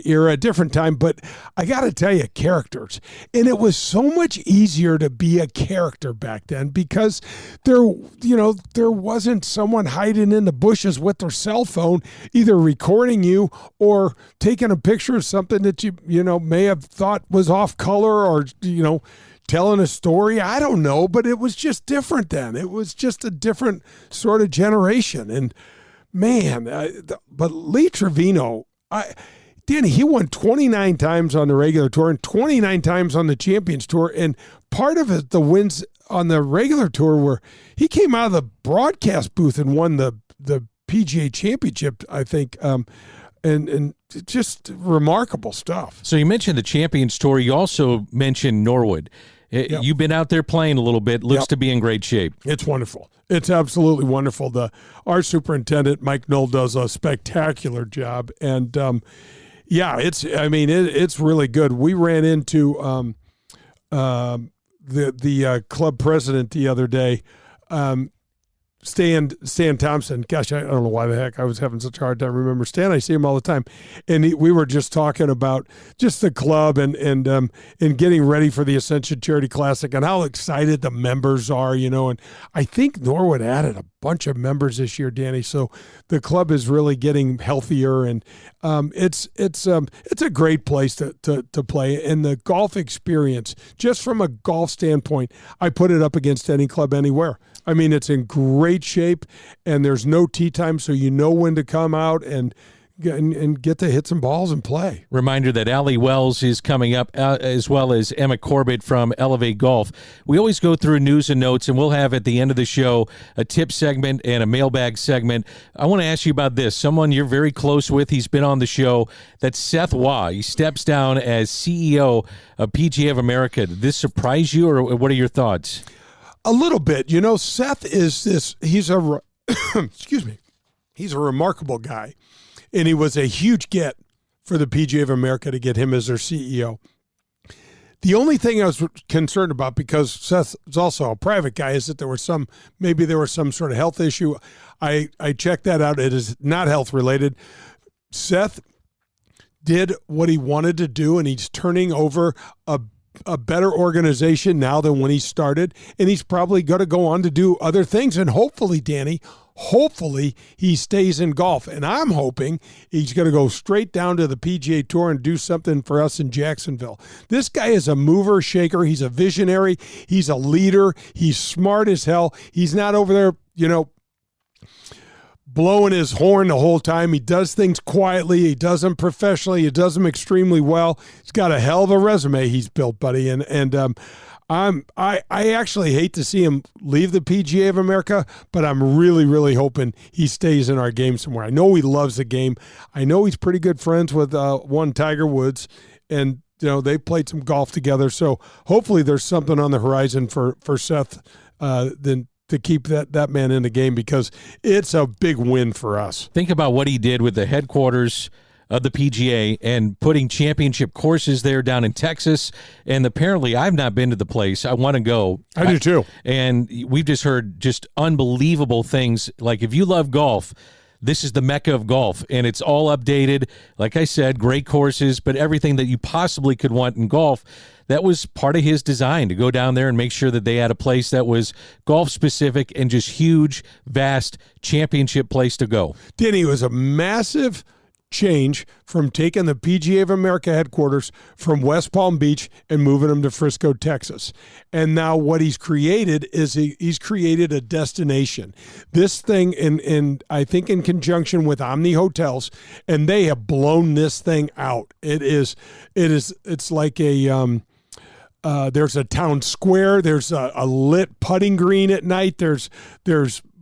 C: era, a different time, but I got to tell you, characters. And it was so much easier to be a character back then because there wasn't someone hiding in the bushes with their cell phone, either recording you or taking a picture of something that you may have thought was off color or, telling a story. I don't know, but it was just different then. It was just a different sort of generation. And man, but Lee Trevino, Danny, he won 29 times on the regular tour and 29 times on the Champions Tour. And part of it, the wins on the regular tour were he came out of the broadcast booth and won the PGA Championship, I think. and just remarkable stuff.
B: So you mentioned the Champions Tour. You also mentioned Norwood.
C: Yep.
B: You've been out there playing a little bit. Looks to be in great shape.
C: It's wonderful. It's absolutely wonderful. Our superintendent, Mike Knoll, does a spectacular job. And, it's really good. We ran into the club president the other day, Stan Thompson. Gosh, I don't know why the heck I was having such a hard time remember Stan. I see him all the time, and we were just talking about just the club and getting ready for the Ascension Charity Classic and how excited the members are, And I think Norwood added a bunch of members this year, Danny. So the club is really getting healthier, and it's a great place to play. And the golf experience, just from a golf standpoint, I put it up against any club anywhere. I mean, it's in great shape, and there's no tee time, so you know when to come out and get to hit some balls and play.
B: Reminder that Allie Wells is coming up, as well as Emma Corbett from Elv8 Golf. We always go through news and notes, and we'll have at the end of the show a tip segment and a mailbag segment. I want to ask you about this. Someone you're very close with, he's been on the show, that's Seth Waugh. He steps down as CEO of PGA of America. Did this surprise you, or what are your thoughts?
C: A little bit. Seth is he's a excuse me, he's a remarkable guy, and he was a huge get for the PGA of America to get him as their CEO. The only thing I was concerned about, because Seth is also a private guy, is that there was some sort of health issue. I checked that out. It is not health related. Seth did what he wanted to do, and he's turning over a better organization now than when he started, and he's probably going to go on to do other things. And hopefully, Danny, he stays in golf. And I'm hoping he's going to go straight down to the PGA Tour and do something for us in Jacksonville. This guy is a mover, shaker. He's a visionary. He's a leader. He's smart as hell. He's not over there, blowing his horn the whole time. He does things quietly. He does them professionally. He does them extremely well. He's got a hell of a resume he's built, buddy. I actually hate to see him leave the PGA of America, but I'm really, really hoping he stays in our game somewhere. I know he loves the game. I know he's pretty good friends with one Tiger Woods, and they played some golf together. So hopefully there's something on the horizon for Seth to keep that man in the game, because it's a big win for us.
B: Think about what he did with the headquarters of the PGA and putting championship courses there down in Texas. And apparently I've not been to the place. I want to go.
C: I do too.
B: And we've just heard just unbelievable things. Like, if you love golf, this is the mecca of golf, and it's all updated. Like I said, great courses, but everything that you possibly could want in golf. That was part of his design, to go down there and make sure that they had a place that was golf specific and just huge, vast championship place to go.
C: Danny, it was a massive change from taking the PGA of America headquarters from West Palm Beach and moving them to Frisco, Texas. And now what he's created is he's created a destination. This thing, in I think in conjunction with Omni Hotels, and they have blown this thing out. It's like there's a town square. There's a lit putting green at night. There's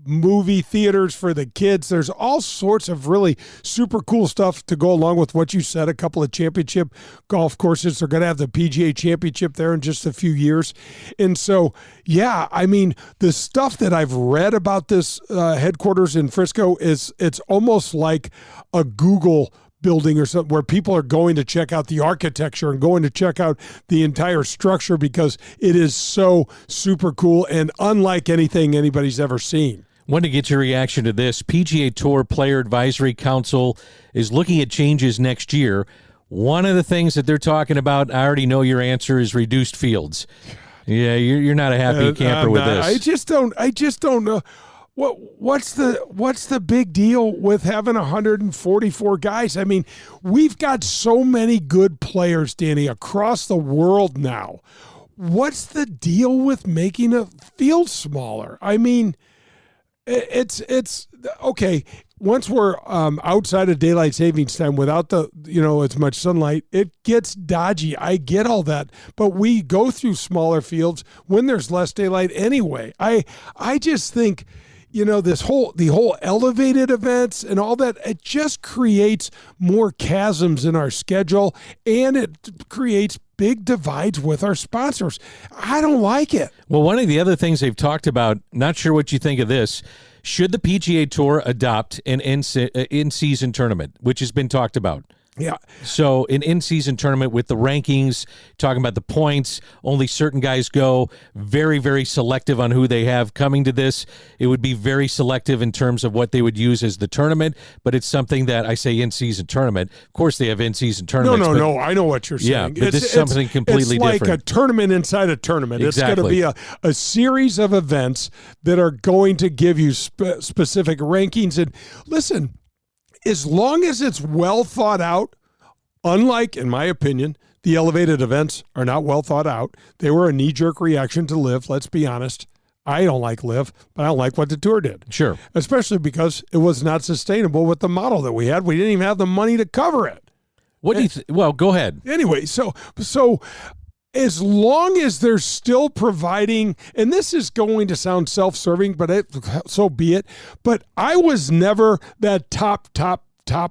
C: movie theaters for the kids. There's all sorts of really super cool stuff to go along with what you said. A couple of championship golf courses. They're going to have the PGA Championship there in just a few years. And so, yeah, I mean, the stuff that I've read about this headquarters in Frisco it's almost like a Google building or something, where people are going to check out the architecture and going to check out the entire structure, because it is so super cool and unlike anything anybody's ever seen.
B: Want to get your reaction to this. PGA Tour Player Advisory Council is looking at changes next year. One of the things that they're talking about, I already know your answer, is reduced fields. Yeah, you're not a happy camper with this.
C: I just don't know. What's the big deal with having 144 guys? I mean, we've got so many good players, Danny, across the world now. What's the deal with making a field smaller? I mean, it's okay. Once we're outside of daylight savings time without as much sunlight, it gets dodgy. I get all that, but we go through smaller fields when there's less daylight anyway. I just think, the whole elevated events and all that, it just creates more chasms in our schedule, and it creates big divides with our sponsors. I don't like it.
B: Well, one of the other things they've talked about, not sure what you think of this, should the PGA Tour adopt an in-season tournament, which has been talked about?
C: Yeah.
B: So an in-season tournament with the rankings, talking about the points, only certain guys go, very, very selective on who they have coming to this. It would be very selective in terms of what they would use as the tournament, but it's something that I say in-season tournament. Of course, they have in-season tournaments.
C: No, I know what you're saying.
B: Yeah, but this is something completely different.
C: It's like a tournament inside a tournament.
B: Exactly.
C: It's going to be a series of events that are going to give you specific rankings. And listen, as long as it's well thought out, unlike, in my opinion, the elevated events are not well thought out. They were a knee-jerk reaction to LIV, let's be honest. I don't like LIV, but I don't like what the Tour did.
B: Sure.
C: Especially because it was not sustainable with the model that we had. We didn't even have the money to cover it.
B: What do you well, go ahead.
C: Anyway, so as long as they're still providing, and this is going to sound self-serving, but so be it, but I was never that top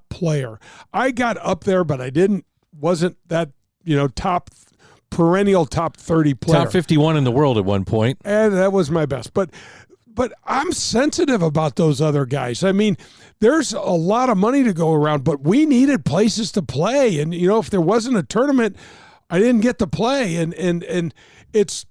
C: player. I got up there, but wasn't that, perennial top 30 player.
B: Top 51 in the world at one point.
C: And that was my best. But I'm sensitive about those other guys. I mean, there's a lot of money to go around, but we needed places to play. And, if there wasn't a tournament, I didn't get to play. And it's,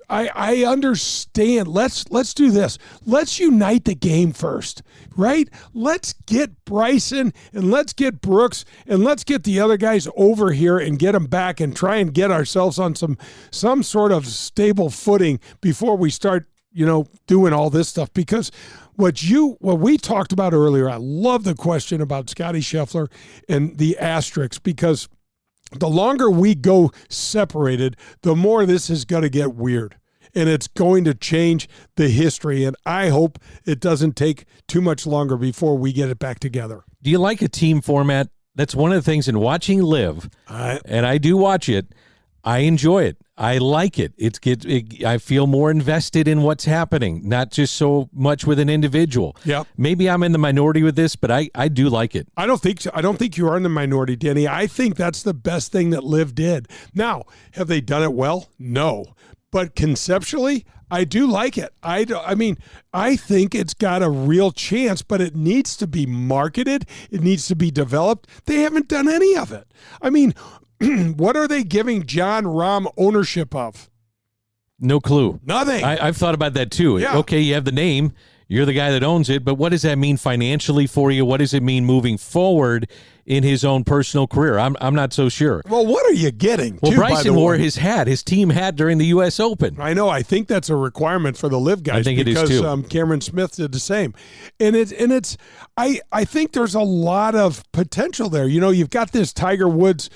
C: I understand. Let's do this. Let's unite the game first, right? Let's get Bryson and let's get Brooks and let's get the other guys over here and get them back and try and get ourselves on some sort of stable footing before we start, doing all this stuff. Because what we talked about earlier, I love the question about Scotty Scheffler and the asterisks, because the longer we go separated, the more this is going to get weird. And it's going to change the history. And I hope it doesn't take too much longer before we get it back together.
B: Do you like a team format? That's one of the things in watching LIV, and I do watch it. I enjoy it. I like it. I feel more invested in what's happening, not just so much with an individual.
C: Yeah.
B: Maybe I'm in the minority with this, but I do like it.
C: I don't think you are in the minority, Danny. I think that's the best thing that LIV did. Now, have they done it well? No. But conceptually, I do like it. I think it's got a real chance, but it needs to be marketed. It needs to be developed. They haven't done any of it. I mean, what are they giving John Rahm ownership of?
B: No clue.
C: Nothing.
B: I've thought about that too.
C: Yeah.
B: Okay, you have the name. You're the guy that owns it, but what does that mean financially for you? What does it mean moving forward in his own personal career? I'm not so sure.
C: Well, what are you getting?
B: Well, Bryson wore his team hat during the U.S. Open.
C: I know. I think that's a requirement for the LIV guys.
B: I think it is too.
C: Because Cameron Smith did the same, and I think there's a lot of potential there. You've got this Tiger Woods.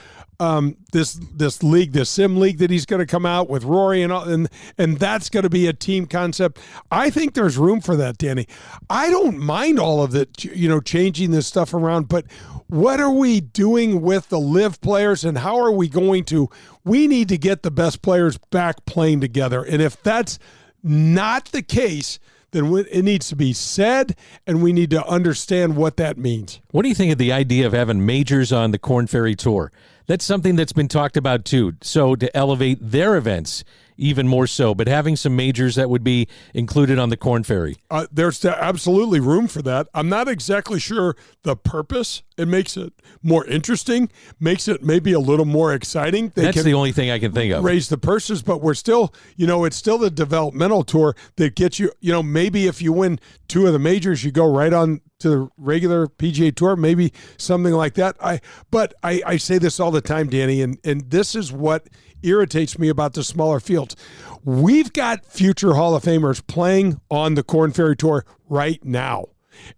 C: This league, the sim league that he's going to come out with Rory and that's going to be a team concept. I think there's room for that, Danny. I don't mind all of it, changing this stuff around, but what are we doing with the LIV players and how are we going to, we need to get the best players back playing together. And if that's not the case, then it needs to be said, and we need to understand what that means.
B: What do you think of the idea of having majors on the Korn Ferry Tour? That's something that's been talked about too. So to elevate their events even more so, but having some majors that would be included on the Korn Ferry.
C: There's absolutely room for that. I'm not exactly sure the purpose. It makes it more interesting, makes it maybe a little more exciting.
B: That's the only thing I can think of.
C: Raise the purses, but we're still, it's still the developmental tour that gets you, maybe if you win two of the majors, you go right on to the regular PGA Tour, maybe something like that. I say this all the time, Danny, and this is what irritates me about the smaller fields. We've got future Hall of Famers playing on the Korn Ferry Tour right now.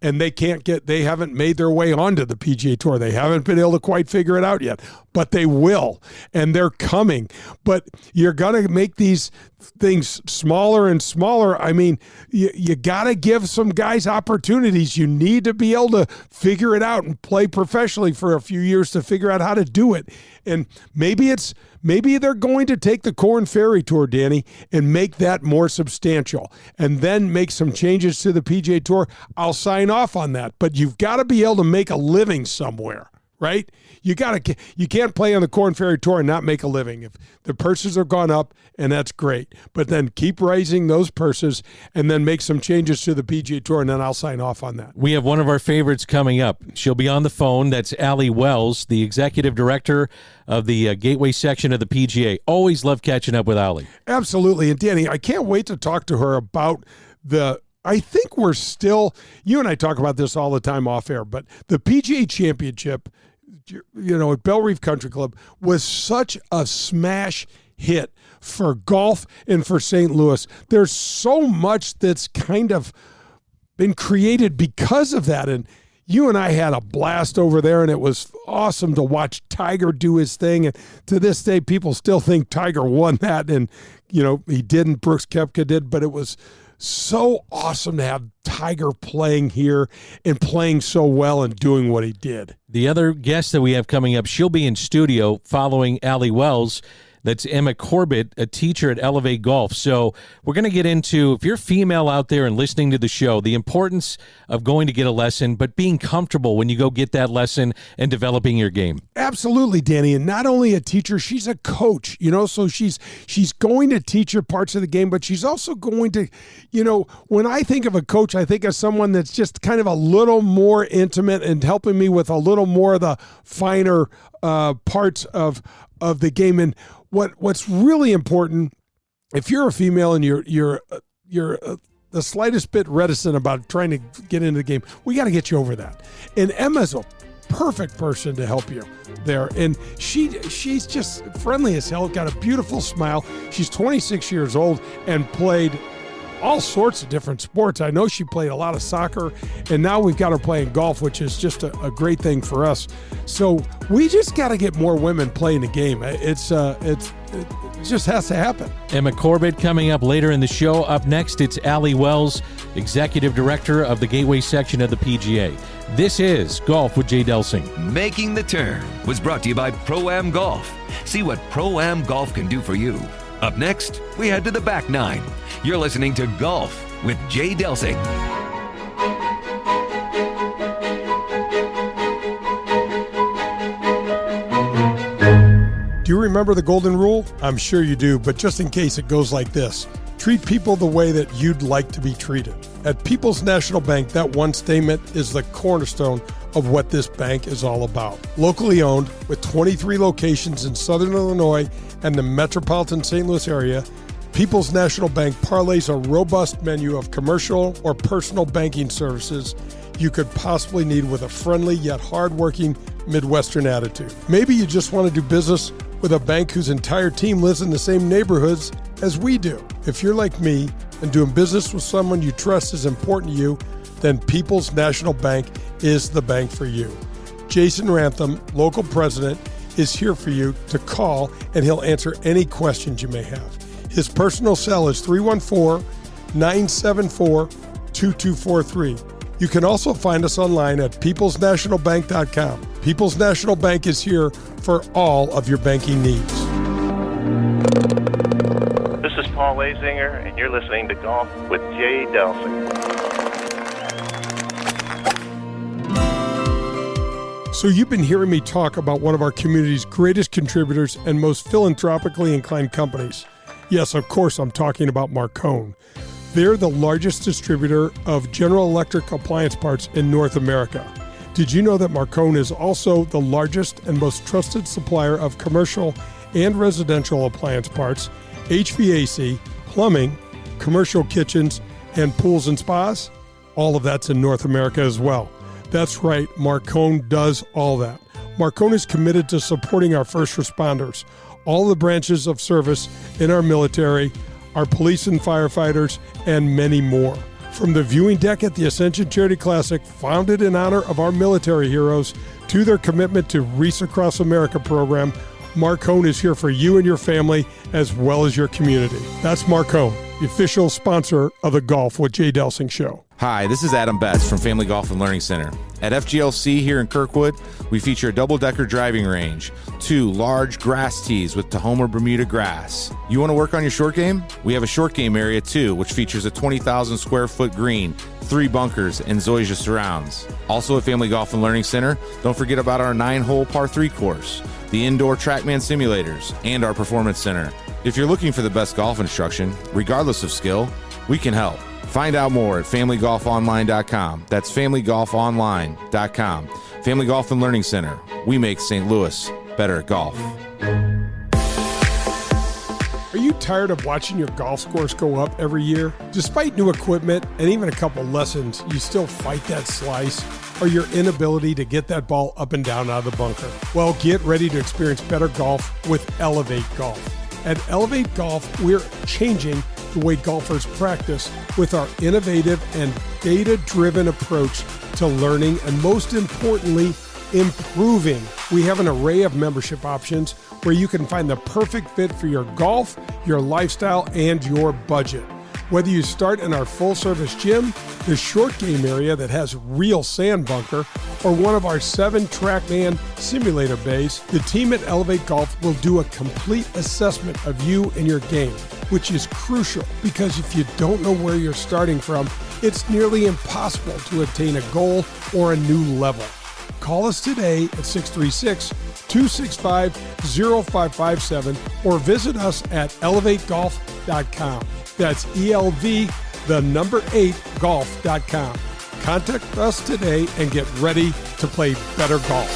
C: And they haven't made their way onto the PGA Tour. They haven't been able to quite figure it out yet, but they will, and they're coming. But you're going to make these things smaller and smaller. I mean, you got to give some guys opportunities. You need to be able to figure it out and play professionally for a few years to figure out how to do it. And maybe it's Maybe they're going to take the Corn Ferry Tour, Danny, and make that more substantial and then make some changes to the PGA Tour. I'll sign off on that. But you've got to be able to make a living somewhere, right? You can't play on the Corn Ferry Tour and not make a living. If the purses are gone up, and that's great, but then keep raising those purses and then make some changes to the PGA Tour, and then I'll sign off on that.
B: We have one of our favorites coming up. She'll be on the phone. That's Allie Wells, the executive director of the Gateway section of the PGA. Always love catching up with Allie.
C: Absolutely. And Danny, I can't wait to talk to her about I think we're still, you and I talk about this all the time off air, but the PGA Championship, at Belle Reef Country Club was such a smash hit for golf and for St. Louis. There's so much that's kind of been created because of that. And you and I had a blast over there, and it was awesome to watch Tiger do his thing. And to this day, people still think Tiger won that. And, he didn't. Brooks Koepka did, but it was so awesome to have Tiger playing here and playing so well and doing what he did.
B: The other guest that we have coming up, she'll be in studio following Allie Wells. That's Emma Corbett, a teacher at Elv8 Golf. So we're going to get into, if you're female out there and listening to the show, the importance of going to get a lesson, but being comfortable when you go get that lesson and developing your game.
C: Absolutely, Danny. And not only a teacher, she's a coach, so she's going to teach her parts of the game, but she's also going to, when I think of a coach, I think of someone that's just kind of a little more intimate and helping me with a little more of the finer parts of the game. And what's really important, if you're a female and you're the slightest bit reticent about trying to get into the game, we got to get you over that. And Emma's a perfect person to help you there. And she's just friendly as hell, got a beautiful smile. She's 26 years old and played all sorts of different sports. I know she played a lot of soccer, and now we've got her playing golf, which is just a great thing for us. So we just got to get more women playing the game. It just has to happen.
B: Emma Corbett coming up later in the show. Up next, it's Allie Wells, executive director of the Gateway section of the PGA. This is Golf with Jay Delsing.
A: Making the Turn was brought to you by Pro-Am Golf. See what Pro-Am Golf can do for you. Up next, we head to the back nine. You're listening to Golf with Jay Delsing.
C: Do you remember the golden rule? I'm sure you do, but just in case, it goes like this. Treat people the way that you'd like to be treated. At People's National Bank, that one statement is the cornerstone of what this bank is all about. Locally owned, with 23 locations in Southern Illinois and the metropolitan St. Louis area, People's National Bank parlays a robust menu of commercial or personal banking services you could possibly need with a friendly yet hardworking Midwestern attitude. Maybe you just want to do business with a bank whose entire team lives in the same neighborhoods as we do. If you're like me and doing business with someone you trust is important to you, then People's National Bank is the bank for you. Jason Rantham, local president, is here for you to call, and he'll answer any questions you may have. His personal cell is 314-974-2243. You can also find us online at peoplesnationalbank.com. People's National Bank is here for all of your banking needs.
G: This is Paul Lazinger, and you're listening to Golf with Jay Delsing.
C: So you've been hearing me talk about one of our community's greatest contributors and most philanthropically inclined companies. Yes, of course, I'm talking about Marcone. They're the largest distributor of General Electric appliance parts in North America. Did you know that Marcone is also the largest and most trusted supplier of commercial and residential appliance parts, HVAC, plumbing, commercial kitchens, and pools and spas? All of that's in North America as well. That's right, Marcone does all that. Marcone is committed to supporting our first responders, all the branches of service in our military, our police and firefighters, and many more. From the viewing deck at the Ascension Charity Classic, founded in honor of our military heroes, to their commitment to Wreaths Across America program, Marcone is here for you and your family as well as your community. That's Marcone, the official sponsor of the Golf with Jay Delsing show.
F: Hi, this is Adam Betts from Family Golf and Learning Center. At FGLC here in Kirkwood, we feature a double-decker driving range, 2 large grass tees with Tahoma Bermuda grass. You want to work on your short game? We have a short game area too, which features a 20,000 square foot green, 3 bunkers, and Zoysia surrounds. Also at Family Golf and Learning Center, don't forget about our 9-hole par 3 course, the indoor TrackMan simulators, and our performance center. If you're looking for the best golf instruction, regardless of skill, we can help. Find out more at FamilyGolfOnline.com. That's FamilyGolfOnline.com. Family Golf and Learning Center. We make St. Louis better at golf.
C: Are you tired of watching your golf scores go up every year? Despite new equipment and even a couple lessons, you still fight that slice or your inability to get that ball up and down out of the bunker? Well, get ready to experience better golf with Elv8 Golf. At Elv8 Golf, we're changing the way golfers practice with our innovative and data-driven approach to learning and, most importantly, improving. We have an array of membership options where you can find the perfect fit for your golf, your lifestyle, and your budget. Whether you start in our full-service gym, the short game area that has real sand bunker, or one of our 7 TrackMan simulator bays, the team at Elv8 Golf will do a complete assessment of you and your game, which is crucial because if you don't know where you're starting from, it's nearly impossible to attain a goal or a new level. Call us today at 636-265-0557 or visit us at elv8golf.com. That's ELV8golf.com. Contact us today and get ready to play better golf.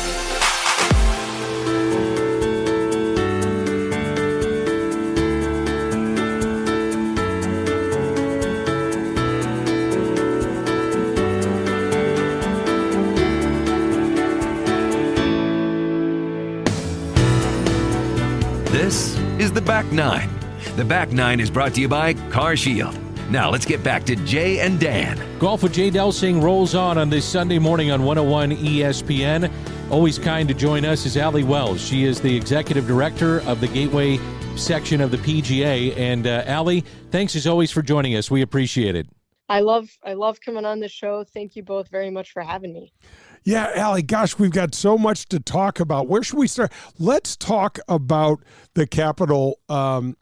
A: This is The Back Nine. The Back Nine is brought to you by Car Shield. Now let's get back to Jay and Dan.
B: Golf with Jay Delsing rolls on this Sunday morning on 101 ESPN. Always kind to join us is Allie Wells. She is the executive director of the Gateway section of the PGA. And Allie, thanks as always for joining us. We appreciate it.
H: I love coming on the show. Thank you both very much for having me.
C: Yeah, Allie, gosh, we've got so much to talk about. Where should we start? Let's talk about the Capitol, the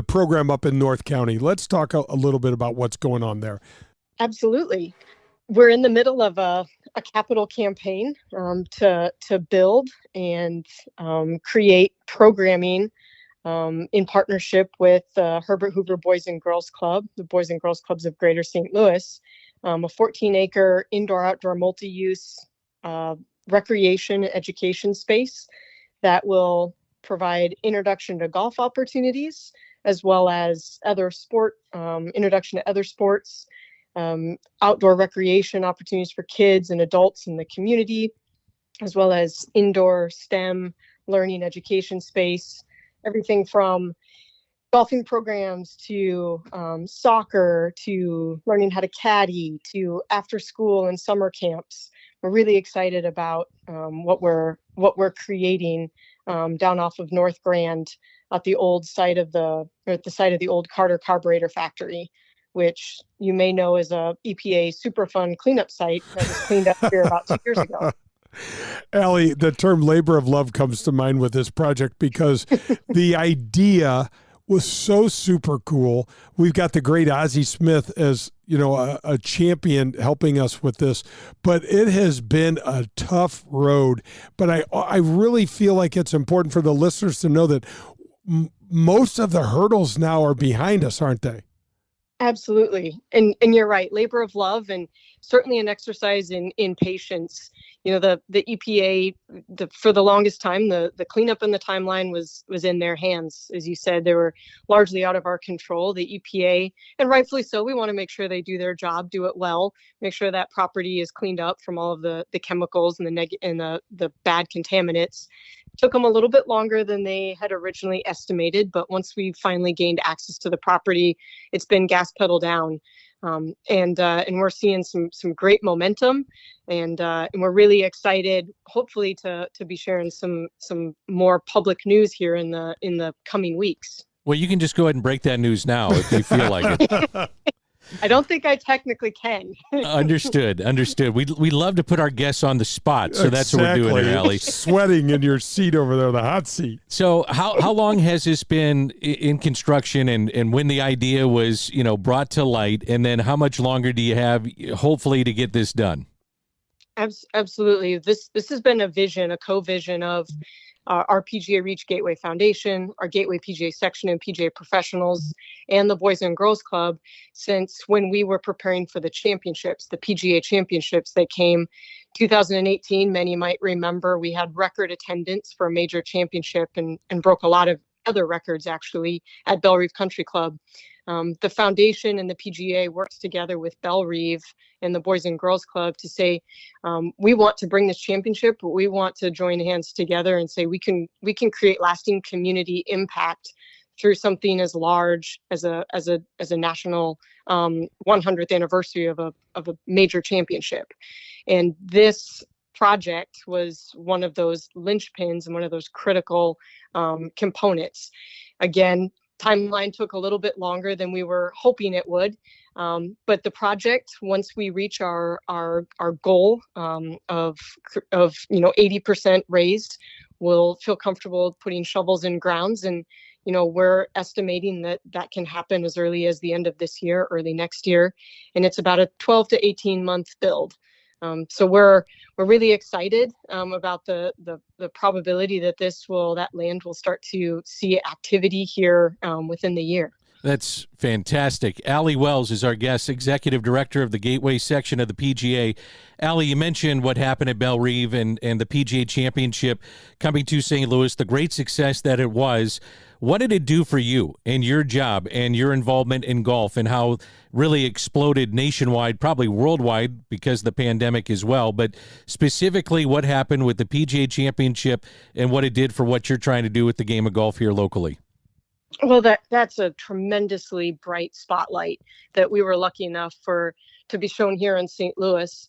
C: program up in North County. Let's talk a little bit about what's going on there.
H: Absolutely. We're in the middle of a capital campaign to build and create programming in partnership with Herbert Hoover Boys and Girls Club, the Boys and Girls Clubs of Greater St. Louis, a 14-acre indoor-outdoor multi-use recreation and education space that will provide introduction to golf opportunities, as well as other introduction to other sports, outdoor recreation opportunities for kids and adults in the community, as well as indoor STEM learning education space, everything from golfing programs to soccer to learning how to caddy to after school and summer camps. We're really excited about what we're creating down off of North Grand at the site of the old Carter Carburetor Factory, which you may know is a EPA Superfund cleanup site that was cleaned up here about 2 years ago.
C: Allie, the term labor of love comes to mind with this project because the idea was so super cool. We've got the great Ozzie Smith as, a champion helping us with this, but it has been a tough road. But I really feel like it's important for the listeners to know that most of the hurdles now are behind us, aren't they?
H: Absolutely. And you're right. Labor of love, and certainly an exercise in patience. The EPA, for the longest time, the cleanup and the timeline was in their hands. As you said, they were largely out of our control. The EPA, and rightfully so, we want to make sure they do their job, do it well, make sure that property is cleaned up from all of the chemicals and the bad contaminants. Took them a little bit longer than they had originally estimated, but once we finally gained access to the property, it's been gas pedal down, and we're seeing some great momentum, and we're really excited, hopefully, to be sharing some more public news here in the coming weeks.
B: Well, you can just go ahead and break that news now if you feel like it.
H: I don't think I technically can.
B: Understood. We love to put our guests on the spot, so that's what we're doing here, Allie.
C: Sweating in your seat over there, the hot seat.
B: So how long has this been in construction, and when the idea was, brought to light, and then how much longer do you have, hopefully, to get this done?
H: Absolutely. This has been a vision, a co-vision of our PGA Reach Gateway Foundation, our Gateway PGA section and PGA professionals, and the Boys and Girls Club since when we were preparing for the championships, the PGA championships that came 2018. Many might remember we had record attendance for a major championship and broke a lot of other records actually at Belle Reve Country Club. The foundation and the PGA works together with Belle Reve and the Boys and Girls Club to say, we want to bring this championship, but we want to join hands together and say we can create lasting community impact through something as large as a national 100th anniversary of a major championship. And this project was one of those linchpins and one of those critical components. Again, timeline took a little bit longer than we were hoping it would. But the project, once we reach our goal of 80% raised, we'll feel comfortable putting shovels in grounds. And, we're estimating that can happen as early as the end of this year, early next year. And it's about a 12 to 18 month build. So we're really excited about the probability that that land will start to see activity here within the year.
B: That's fantastic. Allie Wells is our guest, Executive Director of the Gateway section of the PGA. Allie, you mentioned what happened at Belle Reve and the PGA Championship coming to St. Louis, the great success that it was. What did it do for you and your job and your involvement in golf, and how really exploded nationwide, probably worldwide because of the pandemic as well, but specifically what happened with the PGA Championship and what it did for what you're trying to do with the game of golf here locally?
H: Well, that's a tremendously bright spotlight that we were lucky enough to be shown here in St. Louis,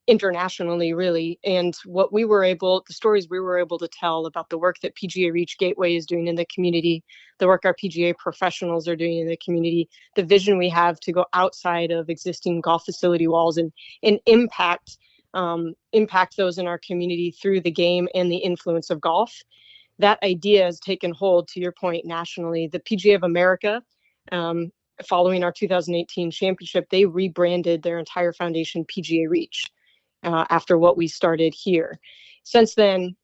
H: internationally, really. And the stories we were able to tell about the work that PGA Reach Gateway is doing in the community, the work our PGA professionals are doing in the community, the vision we have to go outside of existing golf facility walls and impact those in our community through the game and the influence of golf. That idea has taken hold, to your point, nationally. The PGA of America, following our 2018 championship, they rebranded their entire foundation PGA Reach after what we started here. Since then,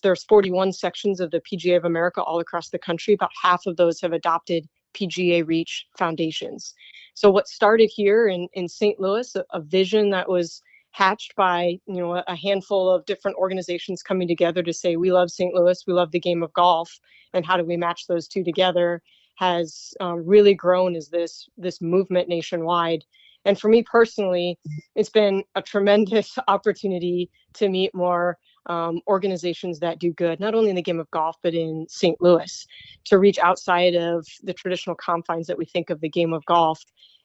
H: there's 41 sections of the PGA of America all across the country. About half of those have adopted PGA Reach foundations. So what started here in St. Louis, a vision that was hatched by a handful of different organizations coming together to say we love St. Louis, we love the game of golf, and how do we match those two together, has really grown as this movement nationwide. And for me personally, it's been a tremendous opportunity to meet more organizations that do good, not only in the game of golf, but in St. Louis, to reach outside of the traditional confines that we think of the game of golf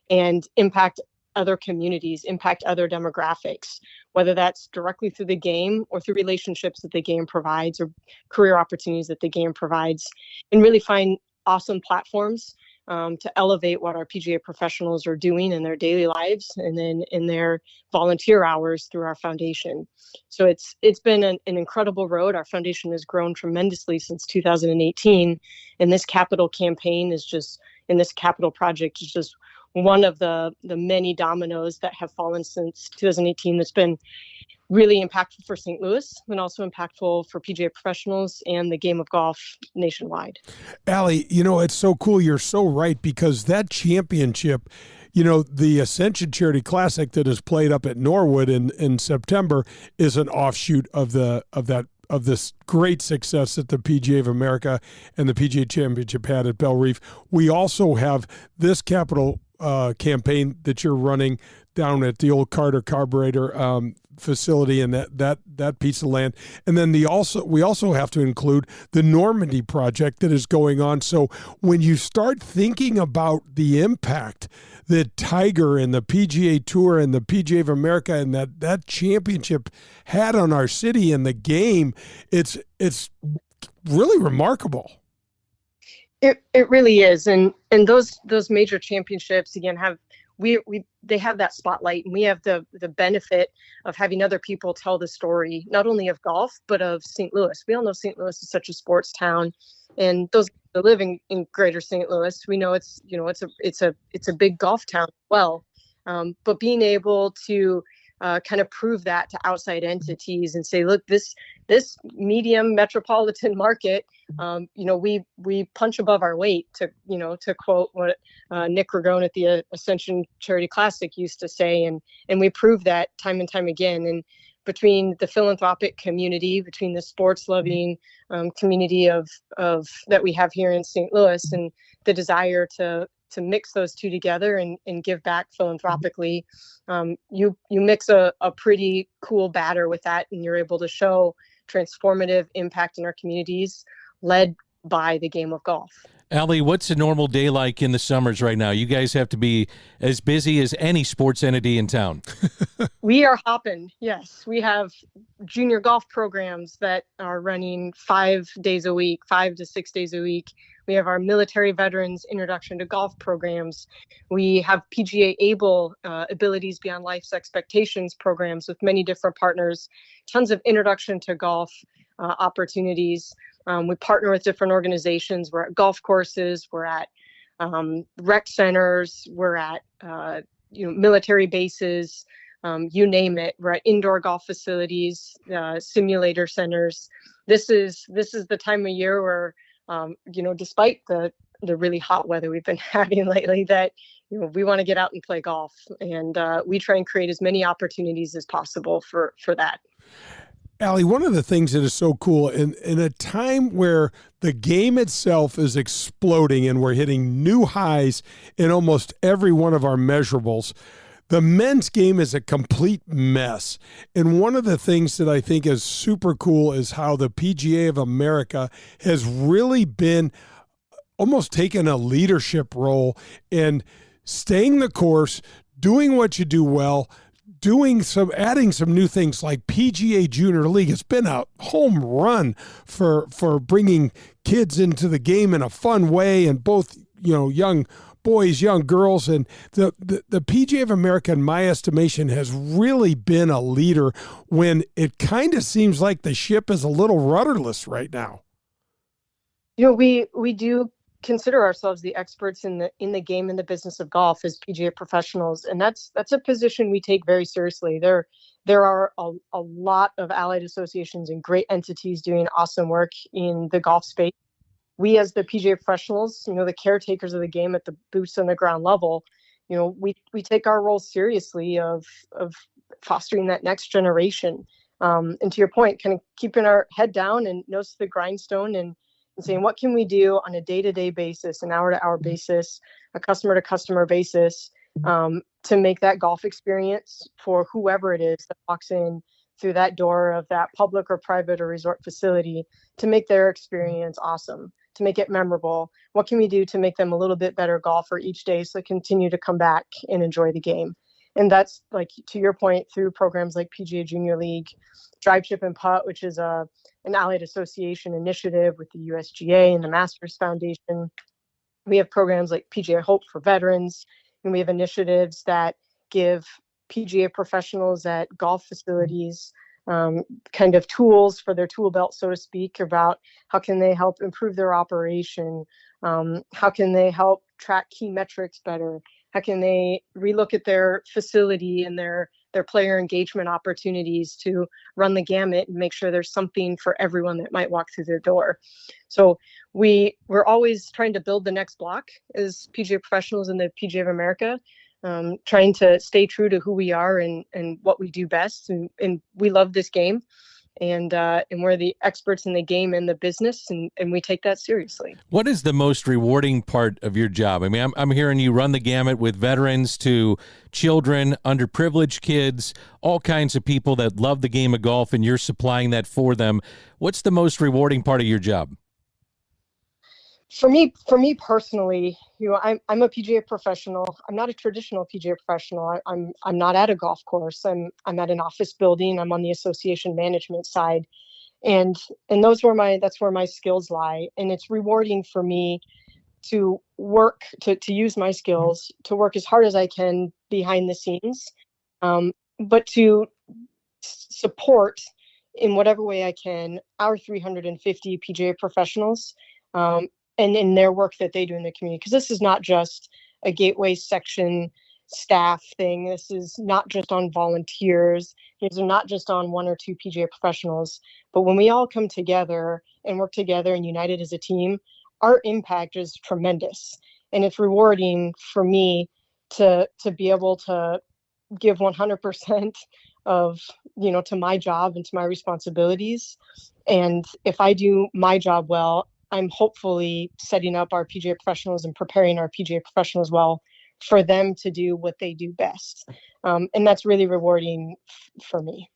H: and impact other communities, impact other demographics, whether that's directly through the game or through relationships that the game provides or career opportunities that the game provides, and really find awesome platforms to elevate what our PGA professionals are doing in their daily lives and then in their volunteer hours through our foundation. So it's been an incredible road. Our foundation has grown tremendously since 2018, and this capital campaign this capital project is just one of the many dominoes that have fallen since 2018 that's been really impactful for St. Louis and also impactful for PGA professionals and the game of golf nationwide.
C: Allie, it's so cool. You're so right, because that championship, the Ascension Charity Classic that is played up at Norwood in September is an offshoot of this great success that the PGA of America and the PGA Championship had at Belle Reve. We also have this capital campaign that you're running down at the old Carter Carburetor facility and that piece of land. And then we also have to include the Normandy project that is going on. So when you start thinking about the impact that Tiger and the PGA Tour and the PGA of America and that championship had on our city and the game, it's really remarkable. It
H: really is. And those major championships, again, they have that spotlight, and we have the benefit of having other people tell the story, not only of golf, but of St. Louis. We all know St. Louis is such a sports town, and those that live in greater St. Louis, we know it's a big golf town as well. But being able to kind of prove that to outside entities and say, look, this medium metropolitan market, we punch above our weight, to quote what Nick Ragone at the Ascension Charity Classic used to say, and we prove that time and time again. And between the philanthropic community, between the sports loving community of that we have here in St. Louis, and the desire to mix those two together and give back philanthropically, you mix a pretty cool batter with that, and you're able to show transformative impact in our communities led by the game of golf.
B: Allie, what's a normal day like in the summers right now? You guys have to be as busy as any sports entity in town.
H: We are hopping. Yes, we have junior golf programs that are running 5 days a week, 5 to 6 days a week. We have our military veterans introduction to golf programs. We have PGA Able Abilities Beyond Life's Expectations programs with many different partners, tons of introduction to golf opportunities. We partner with different organizations. We're at golf courses. We're at rec centers. We're at military bases. You name it. We're at indoor golf facilities, simulator centers. This is the time of year where despite the really hot weather we've been having lately, that we want to get out and play golf, and we try and create as many opportunities as possible for that.
C: Allie, one of the things that is so cool in a time where the game itself is exploding and we're hitting new highs in almost every one of our measurables, the men's game is a complete mess. And one of the things that I think is super cool is how the PGA of America has really been almost taken a leadership role in staying the course, doing what you do well, adding some new things like PGA Junior League. It's been a home run for bringing kids into the game in a fun way, and both, young boys, young girls, and the PGA of America, in my estimation, has really been a leader when it kind of seems like the ship is a little rudderless right now.
H: We do consider ourselves the experts in the game and the business of golf as PGA professionals, and that's a position we take very seriously. There are a lot of allied associations and great entities doing awesome work in the golf space. We, as the PGA professionals, the caretakers of the game at the boots on the ground level, we take our role seriously of fostering that next generation. And to your point, kind of keeping our head down and nose to the grindstone, and saying, what can we do on a day-to-day basis, an hour-to-hour basis, a customer-to-customer basis, to make that golf experience for whoever it is that walks in through that door of that public or private or resort facility, to make their experience awesome, to make it memorable. What can we do to make them a little bit better golfer each day so they continue to come back and enjoy the game? And that's, like, to your point, through programs like PGA Junior League, Drive, Chip, and Putt, which is an allied association initiative with the USGA and the Masters Foundation. We have programs like PGA Hope for veterans, and we have initiatives that give PGA professionals at golf facilities kind of tools for their tool belt, so to speak, about how can they help improve their operation, how can they help track key metrics better, how can they relook at their facility and their player engagement opportunities to run the gamut and make sure there's something for everyone that might walk through their door. So we're always trying to build the next block as PGA professionals in the PGA of America, trying to stay true to who we are and what we do best. And we love this game. And we're the experts in the game and the business, and we take that seriously.
B: What is the most rewarding part of your job? I mean, I'm hearing you run the gamut with veterans to children, underprivileged kids, all kinds of people that love the game of golf, and you're supplying that for them. What's the most rewarding part of your job?
H: For me personally, I'm a PGA professional. I'm not a traditional PGA professional. I'm not at a golf course. I'm at an office building. I'm on the association management side, and that's where my skills lie. And it's rewarding for me to work, to use my skills, to work as hard as I can behind the scenes, but to support in whatever way I can our 350 PGA professionals and in their work that they do in the community. Because this is not just a Gateway section staff thing. This is not just on volunteers. These are not just on one or two PGA professionals. But when we all come together and work together and united as a team, our impact is tremendous. And it's rewarding for me to be able to give 100% of, to my job and to my responsibilities. And if I do my job well, I'm hopefully setting up our PGA professionals and preparing our PGA professionals well for them to do what they do best. And that's really rewarding for me.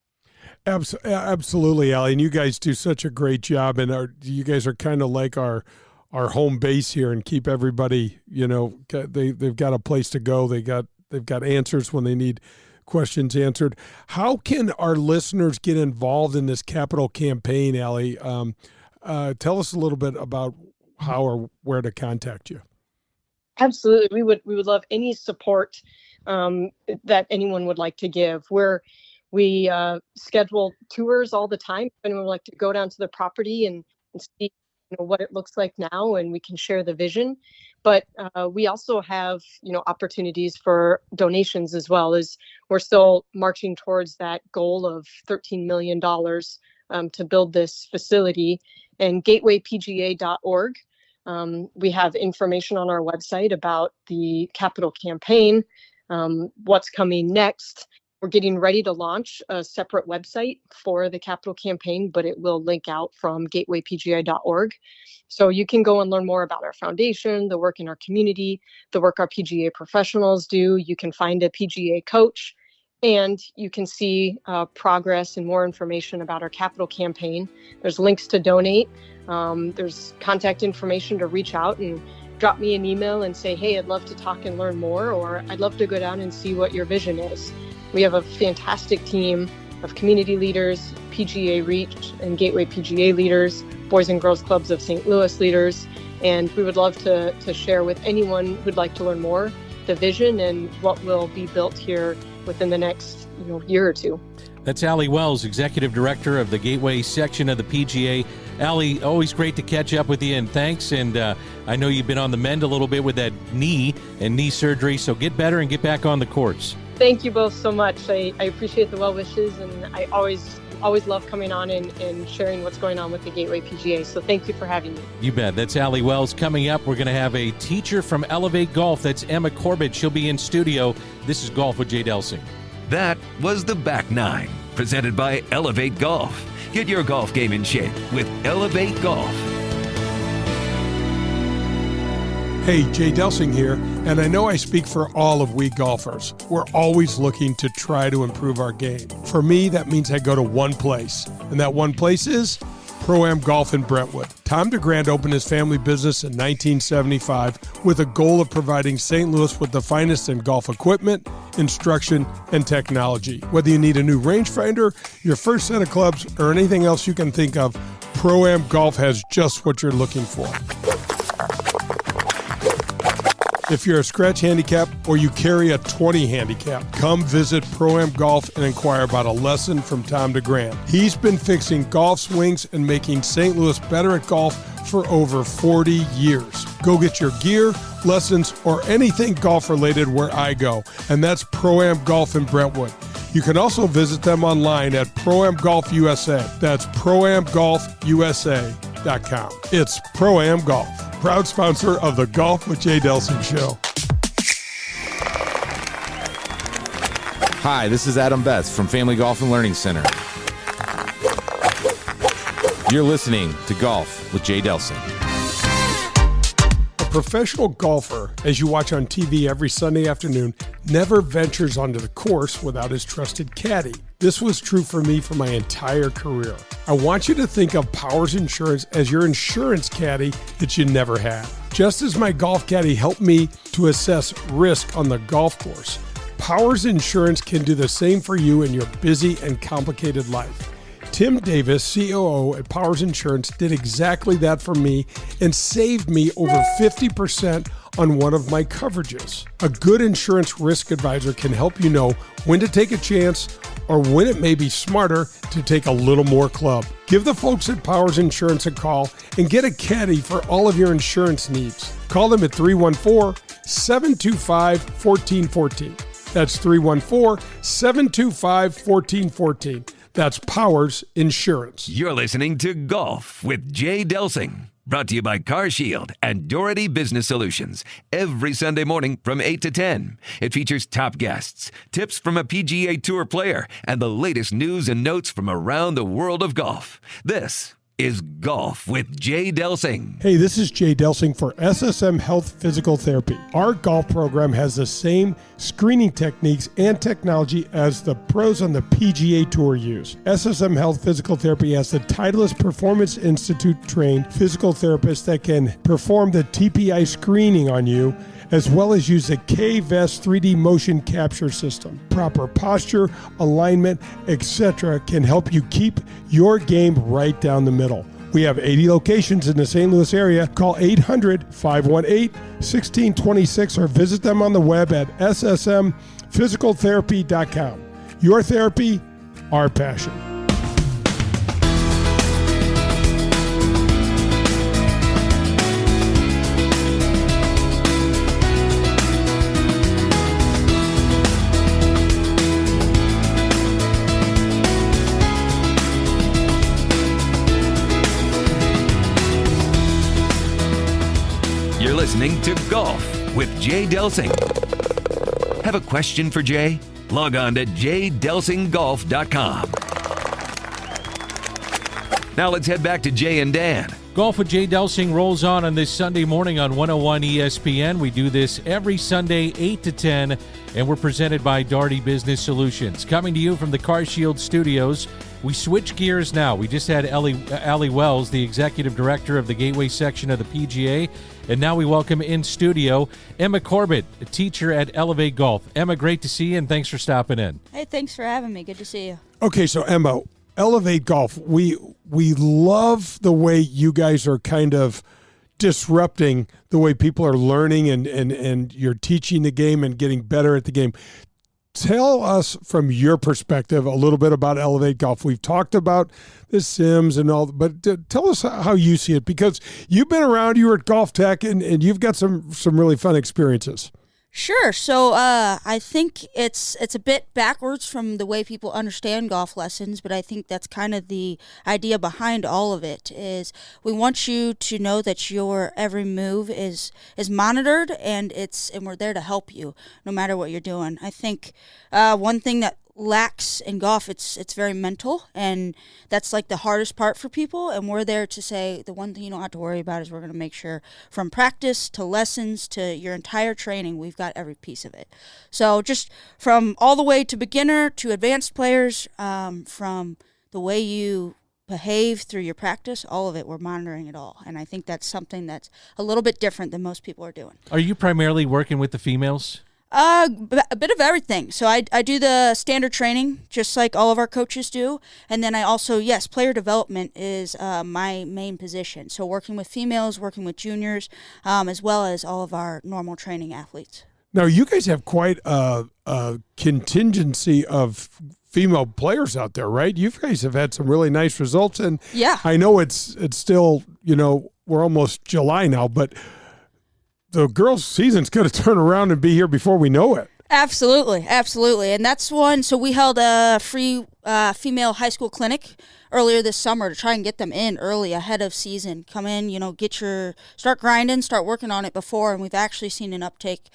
C: Absolutely, Allie. And you guys do such a great job. And you guys are kind of like our home base here and keep everybody, they've got a place to go. They've got answers when they need questions answered. How can our listeners get involved in this capital campaign, Allie? Tell us a little bit about how or where to contact you.
H: Absolutely. We would love any support that anyone would like to give. We schedule tours all the time. If anyone would like to go down to the property and see what it looks like now, and we can share the vision. But we also have opportunities for donations as well, as we're still marching towards that goal of $13 million to build this facility. And gatewaypga.org. We have information on our website about the capital campaign, what's coming next. We're getting ready to launch a separate website for the capital campaign, but it will link out from gatewaypga.org. So you can go and learn more about our foundation, the work in our community, the work our PGA professionals do. You can find a PGA coach, and you can see progress and more information about our capital campaign. There's links to donate. There's contact information to reach out and drop me an email and say, hey, I'd love to talk and learn more, or I'd love to go down and see what your vision is. We have a fantastic team of community leaders, PGA Reach and Gateway PGA leaders, Boys and Girls Clubs of St. Louis leaders, and we would love to share with anyone who'd like to learn more the vision and what will be built here within the next year or two.
B: That's Allie Wells, Executive Director of the Gateway section of the PGA. Allie, always great to catch up with you, and thanks. And I know you've been on the mend a little bit with that knee and knee surgery, so get better and get back on the courts.
H: Thank you both so much. I appreciate the well wishes, and I always love coming on and sharing what's going on with the Gateway PGA. So thank you for having me. You bet. That's Allie Wells. Coming up, we're going to have a teacher from Elv8 Golf. That's Emma Corbet. She'll be in studio. This is Golf with Jay Delsing.
A: That was the Back Nine, presented by Elv8 Golf. Get your golf game in shape with Elv8 Golf.
C: Hey, Jay Delsing here, and I know I speak for all of we golfers. We're always looking to try to improve our game. For me, that means I go to one place, and that one place is Pro-Am Golf in Brentwood. Tom DeGrand opened his family business in 1975 with a goal of providing St. Louis with the finest in golf equipment, instruction, and technology. Whether you need a new rangefinder, your first set of clubs, or anything else you can think of, Pro-Am Golf has just what you're looking for. If you're a scratch handicap or you carry a 20 handicap, come visit Pro-Am Golf and inquire about a lesson from Tom DeGrand. He's been fixing golf swings and making St. Louis better at golf for over 40 years. Go get your gear, lessons, or anything golf related where I go, and that's Pro-Am Golf in Brentwood. You can also visit them online at Pro-Am Golf USA. That's ProAmGolfUSA.com. It's Pro-Am Golf, proud sponsor of the Golf with Jay Delsing show.
F: Hi, this is Adam Betts from Family Golf and Learning Center. You're listening to Golf with Jay Delsing.
C: A professional golfer, as you watch on TV every Sunday afternoon, never ventures onto the course without his trusted caddy. This was true for me for my entire career. I want you to think of Powers Insurance as your insurance caddy that you never had. Just as my golf caddy helped me to assess risk on the golf course, Powers Insurance can do the same for you in your busy and complicated life. Tim Davis, COO at Powers Insurance, did exactly that for me and saved me over 50% on one of my coverages. A good insurance risk advisor can help you know when to take a chance or when it may be smarter to take a little more club. Give the folks at Powers Insurance a call and get a caddy for all of your insurance needs. Call them at 314-725-1414. That's 314-725-1414. That's Powers Insurance.
A: You're listening to Golf with Jay Delsing. Brought to you by Car Shield and Doherty Business Solutions. Every Sunday morning from 8 to 10. It features top guests, tips from a PGA Tour player, and the latest news and notes from around the world of golf. This is Golf with Jay Delsing.
C: Hey, this is Jay Delsing for SSM Health Physical Therapy. Our golf program has the same screening techniques and technology as the pros on the PGA Tour use. SSM Health Physical Therapy has the Titleist Performance Institute trained physical therapists that can perform the TPI screening on you, as well as use the K-Vest 3D motion capture system. Proper posture, alignment, etc. can help you keep your game right down the middle. We have 80 locations in the St. Louis area. Call 800-518-1626 or visit them on the web at ssmphysicaltherapy.com. Your therapy, our passion.
A: Listening to Golf with Jay Delsing. Have a question for Jay? Log on to jdelsinggolf.com. Now let's head back to Jay and Dan.
B: Golf with Jay Delsing rolls on this Sunday morning on 101 ESPN. We do this every Sunday, 8 to 10, and we're presented by Doherty Business Solutions. Coming to you from the Car Shield Studios. We switch gears now. We just had Allie Wells, the executive director of the Gateway section of the PGA, and now we welcome in studio Emma Corbet, a teacher at Elv8 Golf. Emma, great to see you, and thanks for stopping in.
I: Hey, thanks for having me. Good to see you.
C: Okay, so Emma, Elv8 Golf, we love the way you guys are kind of disrupting the way people are learning and you're teaching the game and getting better at the game. Tell us from your perspective a little bit about Elv8 Golf. We've talked about the Sims and all, but tell us how you see it, because you've been around, you were at Golf Tech, and you've got some really fun experiences.
I: Sure. So I think it's a bit backwards from the way people understand golf lessons, but I think that's kind of the idea behind all of it. Is we want you to know that your every move is monitored, and we're there to help you no matter what you're doing. I think one thing that lacks in golf, it's very mental, and that's like the hardest part for people, and we're there to say the one thing you don't have to worry about is we're going to make sure from practice to lessons to your entire training, we've got every piece of it. So just from all the way to beginner to advanced players, from the way you behave through your practice, all of it, we're monitoring it all, and I think that's something that's a little bit different than most people are doing.
B: Are you primarily working with the females?
I: A bit of everything. So I do the standard training, just like all of our coaches do. And then I also, player development is my main position. So working with females, working with juniors, as well as all of our normal training athletes.
C: Now, you guys have quite a contingency of female players out there, right? You guys have had some really nice results. And
I: yeah,
C: I know it's still, we're almost July now, but the girls' season's going to turn around and be here before we know it.
I: Absolutely. And that's one. So we held a free female high school clinic earlier this summer to try and get them in early ahead of season. Come in, start grinding, start working on it before, and we've actually seen an uptake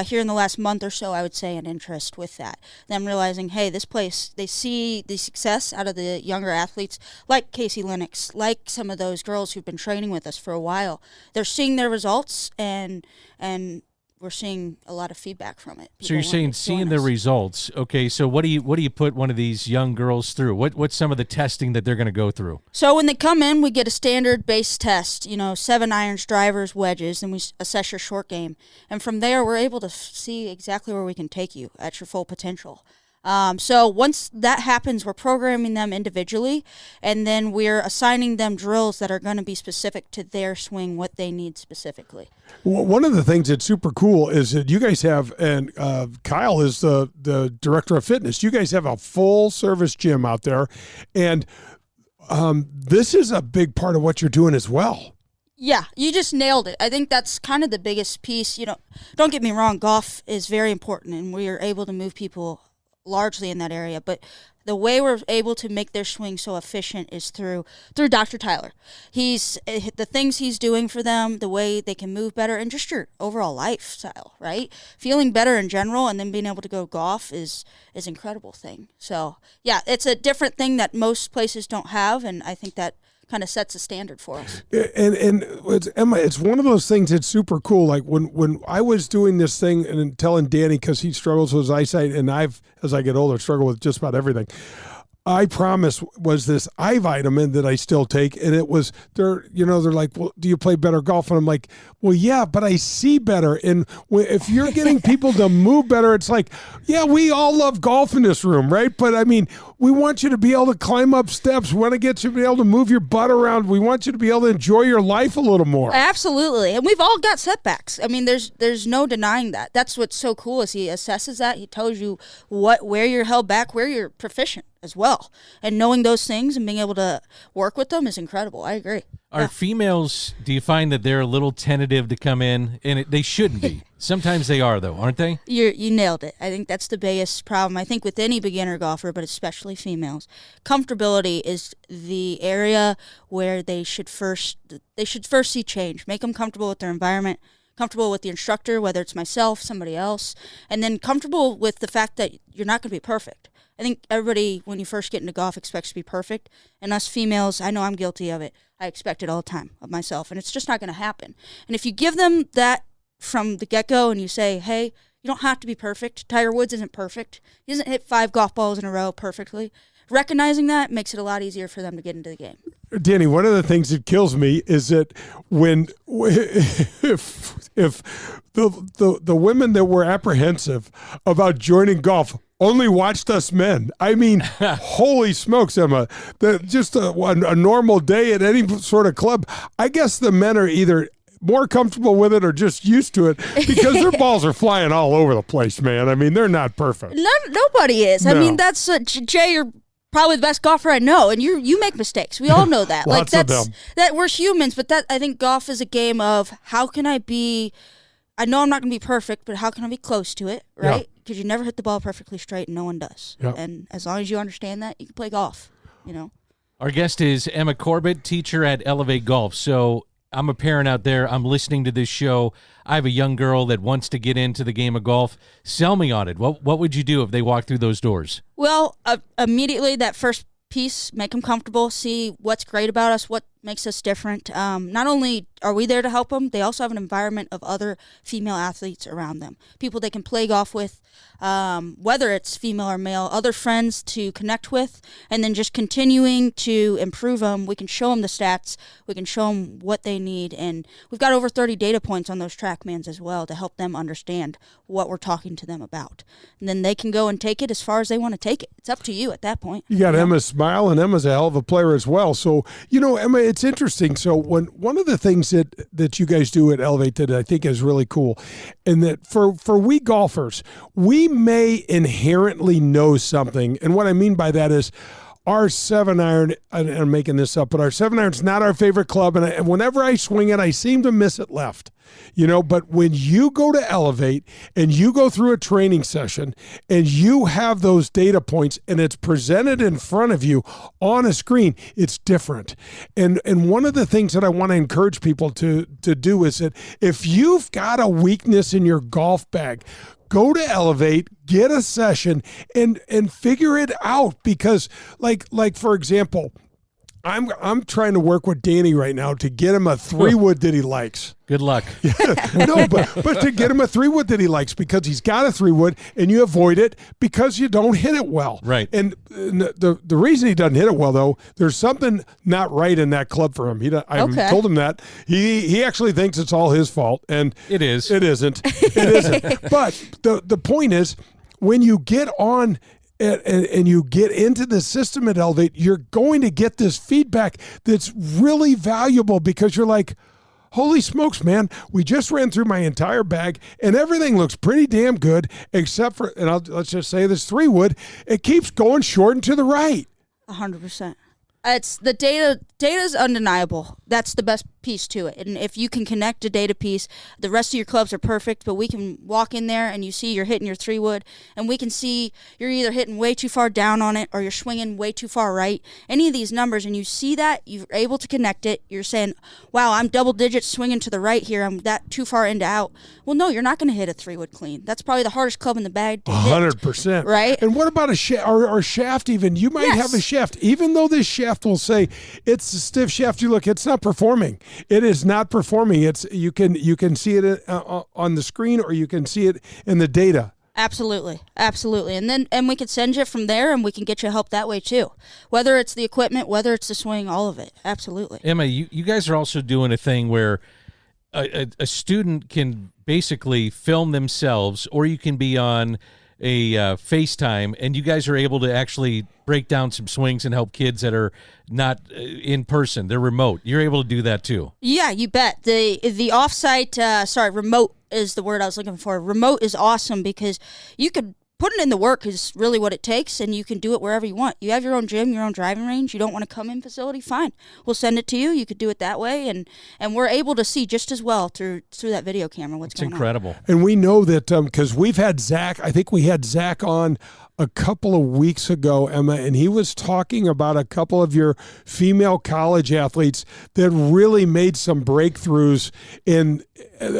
I: here in the last month or so, I would say, an interest with that. Them realizing, hey, this place, they see the success out of the younger athletes, like Casey Lennox, like some of those girls who've been training with us for a while. They're seeing their results, and we're seeing a lot of feedback from it.
B: So you're saying seeing the results. Okay, so what do you put one of these young girls through? What's some of the testing that they're going to go through?
I: So when they come in, we get a standard base test, 7 irons, drivers, wedges, and we assess your short game. And from there, we're able to see exactly where we can take you at your full potential. So once that happens, we're programming them individually, and then we're assigning them drills that are going to be specific to their swing, what they need specifically.
C: Well, one of the things that's super cool is that you guys have, and Kyle is the director of fitness, you guys have a full-service gym out there, and this is a big part of what you're doing as well.
I: Yeah, you just nailed it. I think that's kind of the biggest piece. Don't get me wrong, golf is very important, and we are able to move people largely in that area, but the way we're able to make their swing so efficient is through Dr. Tyler. The things he's doing for them, the way they can move better, and just your overall lifestyle, right? Feeling better in general, and then being able to go golf is an incredible thing. So yeah, it's a different thing that most places don't have, and I think that kind of sets a standard for us.
C: And it's, Emma, it's one of those things that's super cool. Like when I was doing this thing and telling Danny, because he struggles with his eyesight, and I've, as I get older, struggle with just about everything. I promise was this eye vitamin that I still take, and it was they're like, well, do you play better golf? And I'm like, well, yeah, but I see better. And if you're getting people to move better, it's like, yeah, we all love golf in this room, right? But I mean, we want you to be able to climb up steps. We want to get you to be able to move your butt around. We want you to be able to enjoy your life a little more.
I: Absolutely, and we've all got setbacks. I mean, there's no denying that. That's what's so cool is he assesses that. He tells you where you're held back, where you're proficient as well, and knowing those things and being able to work with them is incredible. I agree.
B: Are females, do you find that they're a little tentative to come in? And they shouldn't be. Sometimes they are, though, aren't they?
I: You nailed it. I think that's the biggest problem, I think, with any beginner golfer, but especially females. Comfortability is the area where they should first see change. Make them comfortable with their environment, comfortable with the instructor, whether it's myself, somebody else, and then comfortable with the fact that you're not going to be perfect. I think everybody, when you first get into golf, expects to be perfect. And us females, I know I'm guilty of it. I expect it all the time of myself, and it's just not going to happen. And if you give them that from the get-go and you say, hey, you don't have to be perfect. Tiger Woods isn't perfect. He doesn't hit 5 golf balls in a row perfectly. Recognizing that makes it a lot easier for them to get into the game.
C: Danny, one of the things that kills me is that if the women that were apprehensive about joining golf only watched us men. I mean, holy smokes, Emma. Just a normal day at any sort of club, I guess the men are either more comfortable with it or just used to it because their balls are flying all over the place, man. I mean, they're not perfect.
I: Nobody is.
C: No.
I: I mean, that's Jay, you're probably the best golfer I know, and you make mistakes. We all know that.
C: Lots of them.
I: That we're humans, but I think golf is a game of how can I be. I know I'm not going to be perfect, but how can I be close to it, right? Because you never hit the ball perfectly straight, and no one does.
C: Yep.
I: And as long as you understand that, you can play golf,
B: Our guest is Emma Corbet, teacher at Elv8 Golf. So I'm a parent out there. I'm listening to this show. I have a young girl that wants to get into the game of golf. Sell me on it. What would you do if they walk through those doors?
I: Well, immediately that first piece, make them comfortable, see what's great about us, what makes us different. Not only are we there to help them, they also have an environment of other female athletes around them, people they can play golf with, whether it's female or male, other friends to connect with, and then just continuing to improve them. We can show them the stats, we can show them what they need, and we've got over 30 data points on those TrackMans as well to help them understand what we're talking to them about. And then they can go and take it as far as they want to take it. It's up to you at that point.
C: You got Emma's smile, and Emma's a hell of a player as well. So, Emma, it's interesting. So one of the things that you guys do at Elv8 that I think is really cool, and that for we golfers, we may inherently know something. And what I mean by that is our 7-iron, and I'm making this up, but our 7-iron's not our favorite club. And whenever I swing it, I seem to miss it left. But when you go to Elv8 and you go through a training session and you have those data points and it's presented in front of you on a screen, it's different. And one of the things that I want to encourage people to do is that if you've got a weakness in your golf bag, go to Elv8, get a session, and figure it out. Because, like for example, I'm trying to work with Danny right now to get him a 3-wood that he likes.
B: Good luck.
C: No, but to get him a 3-wood that he likes, because he's got a 3-wood and you avoid it because you don't hit it well.
B: Right.
C: And the reason he doesn't hit it well, though, there's something not right in that club for him. I told him that. He actually thinks it's all his fault, and
B: it is.
C: It isn't. It isn't. But the point is, when you get on and you get into the system at Elv8, you're going to get this feedback that's really valuable because you're like, holy smokes, man, we just ran through my entire bag and everything looks pretty damn good except for, and let's just say this 3-wood, it keeps going short and to the right.
I: 100%. It's the data is undeniable. That's the best piece to it. And if you can connect a data piece, the rest of your clubs are perfect, but we can walk in there and you see you're hitting your 3-wood, and we can see you're either hitting way too far down on it or you're swinging way too far right. Any of these numbers, and you see that, you're able to connect it. You're saying, wow, I'm double digits swinging to the right here. I'm that too far into out. Well, no, you're not going to hit a 3-wood clean. That's probably the hardest club in the bag to hit.
C: 100%.
I: Right?
C: And what about a shaft even? You might have a shaft. Even though this shaft will say it's a stiff shaft, you look, it's not performing. It is not performing. It's you can see it on the screen or you can see it in the data.
I: Absolutely. And we can send you from there, and we can get you help that way too. Whether it's the equipment, whether it's the swing, all of it. Absolutely.
B: Emma, you guys are also doing a thing where a student can basically film themselves, or you can be on a FaceTime, and you guys are able to actually break down some swings and help kids that are not in person. They're remote. You're able to do that too.
I: Yeah, you bet. The offsite, remote is the word I was looking for. Remote is awesome because you could putting in the work is really what it takes, and you can do it wherever you want. You have your own gym, your own driving range. You don't want to come in facility, fine. We'll send it to you. You could do it that way, and we're able to see just as well through that video camera what's going on.
B: It's incredible.
C: And we know that because we've had Zach, I think we had Zach on a couple of weeks ago, Emma, and he was talking about a couple of your female college athletes that really made some breakthroughs in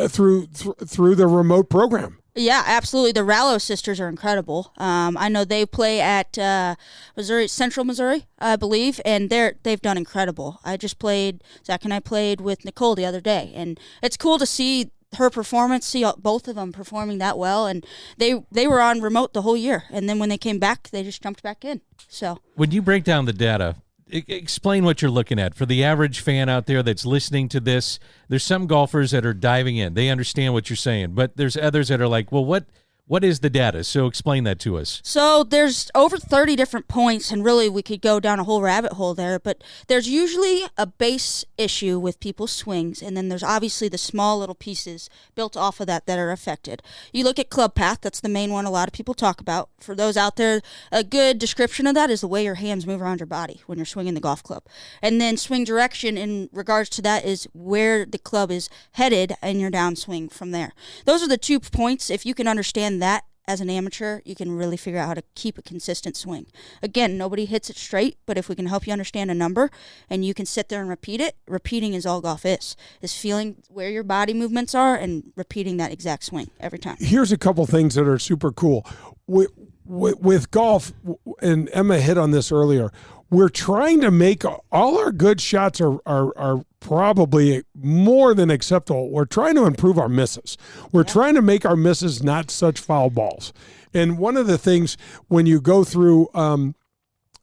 C: through the remote program.
I: Yeah, absolutely. The Rallo sisters are incredible. I know they play at Central Missouri, I believe, and they've done incredible. Zach and I played with Nicole the other day, and it's cool to see her performance, see both of them performing that well, and they were on remote the whole year, and then when they came back, they just jumped back in. So when
B: you break down the data, explain what you're looking at. For the average fan out there that's listening to this, there's some golfers that are diving in. They understand what you're saying, but there's others that are like, well, what is the data? So explain that to us.
I: So there's over 30 different points, and really we could go down a whole rabbit hole there, but there's usually a base issue with people's swings, and then there's obviously the small little pieces built off of that are affected. You look at club path, that's the main one a lot of people talk about. For those out there, a good description of that is the way your hands move around your body when you're swinging the golf club. And then swing direction in regards to that is where the club is headed and your downswing from there. Those are the 2 points. If you can understand that as an amateur, you can really figure out how to keep a consistent swing. Again, nobody hits it straight, but if we can help you understand a number and you can sit there and repeat it, repeating is all golf is feeling where your body movements are and repeating that exact swing every time.
C: Here's a couple things that are super cool. With golf, and Emma hit on this earlier, we're trying to make all our good shots are probably more than acceptable. We're trying to improve our misses. We're trying to make our misses not such foul balls. And one of the things when you go through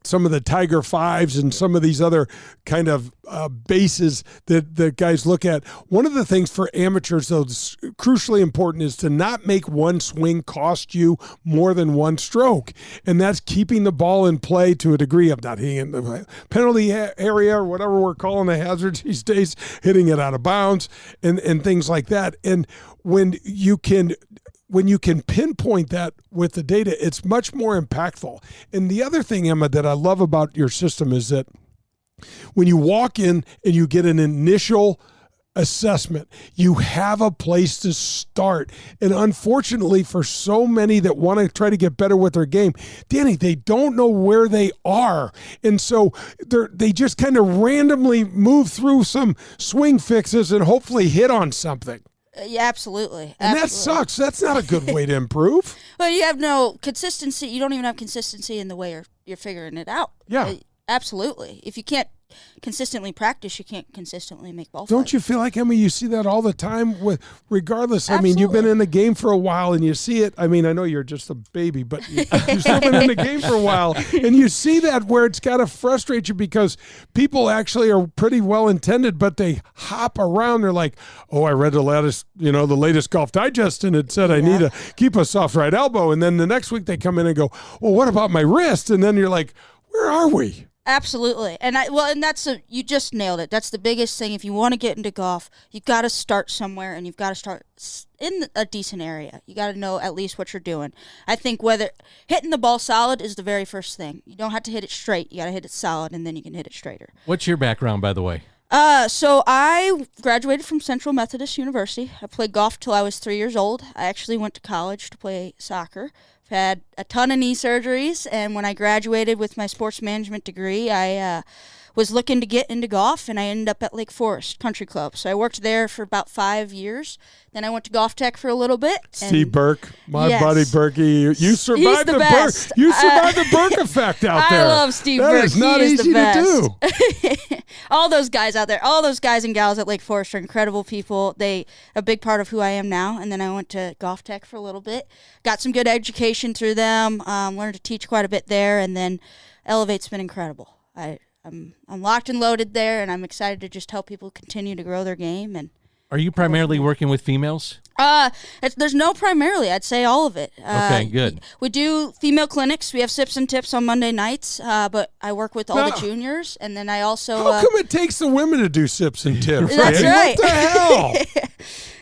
C: some of the Tiger Fives and some of these other kind of bases that guys look at, one of the things for amateurs, though, that's crucially important is to not make one swing cost you more than one stroke. And that's keeping the ball in play to a degree of not hitting in the penalty area or whatever we're calling the hazards these days, hitting it out of bounds and things like that. And when you can pinpoint that with the data, it's much more impactful. And the other thing, Emma, that I love about your system is that when you walk in and you get an initial assessment, you have a place to start. And unfortunately, for so many that want to try to get better with their game, Danny, they don't know where they are. And so they just kind of randomly move through some swing fixes and hopefully hit on something.
I: Yeah, absolutely.
C: And that sucks. That's not a good way to improve.
I: Well, you have no consistency. You don't even have consistency in the way you're figuring it out.
C: Yeah.
I: Absolutely. If you can't consistently practice, you can't consistently make ball
C: Don't
I: flight.
C: you feel like, Emma, you see that all the time with regardless? I mean,
I: Absolutely.
C: you've been in the game for a while and you see it. I mean, I know you're just a baby, but you've still been in the game for a while and you see that where it's got to frustrate you because people actually are pretty well intended, but they hop around. They're like, oh, I read the latest Golf Digest and it said I need to keep a soft right elbow. And then the next week they come in and go, well, what about my wrist? And then you're like, where are we?
I: Absolutely. And you just nailed it. That's the biggest thing. If you want to get into golf, you've got to start somewhere, and you've got to start in a decent area. You got to know at least what you're doing. I think whether hitting the ball solid is the very first thing. You don't have to hit it straight. You got to hit it solid, and then you can hit it straighter.
B: What's your background, by the way?
I: So I graduated from Central Methodist University. I played golf till I was 3 years old. I actually went to college to play soccer. I've had a ton of knee surgeries, and when I graduated with my sports management degree, I was looking to get into golf, and I ended up at Lake Forest Country Club. So I worked there for about 5 years. Then I went to Golf Tech for a little bit.
C: Steve Burke, my
I: Yes.
C: buddy Berkey, you survived
I: the
C: the
I: best.
C: Burke. You survived the Burke effect out there.
I: I love Steve
C: That
I: Burke.
C: is not
I: He is
C: easy
I: the best.
C: to do.
I: All those guys out there, all those guys and gals at Lake Forest are incredible people. They a big part of who I am now. And then I went to Golf Tech for a little bit, got some good education through them, learned to teach quite a bit there, and then Elv8's been incredible. I'm locked and loaded there, and I'm excited to just help people continue to grow their game. And
B: Are you primarily working with females?
I: there's no primarily. I'd say all of it.
B: Okay, good.
I: We do female clinics. We have sips and tips on Monday nights, but I work with all the juniors, and then I also.
C: How come it takes the women to do sips and tips?
I: That's right.
C: What the hell?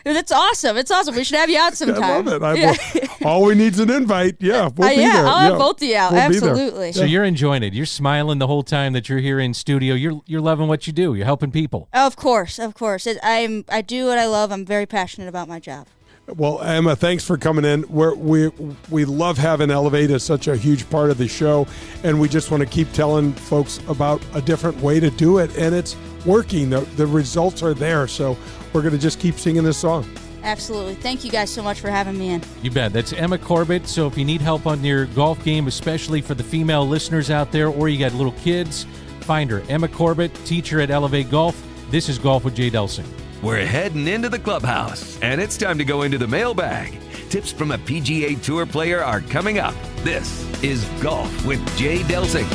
I: That's awesome. It's awesome. We should have you out sometime.
C: I love it. All we need is an invite. Yeah, we'll be there.
I: I'll have both of you out.
C: We'll be there.
I: Absolutely.
B: So you're enjoying it. You're smiling the whole time that you're here in studio. You're loving what you do. You're helping people.
I: Of course. I do what I love. I'm very passionate about my job.
C: Well, Emma, thanks for coming in. We love having Elv8 as such a huge part of the show, and we just want to keep telling folks about a different way to do it, and it's working. The results are there, so we're going to just keep singing this song.
I: Absolutely. Thank you guys so much for having me in.
B: You bet. That's Emma Corbet. So if you need help on your golf game, especially for the female listeners out there, or you got little kids, find her. Emma Corbet, teacher at Elv8 Golf. This is Golf with Jay Delsing.
A: We're heading into the clubhouse, and it's time to go into the mailbag. Tips from a PGA Tour player are coming up. This is Golf with Jay Delsing.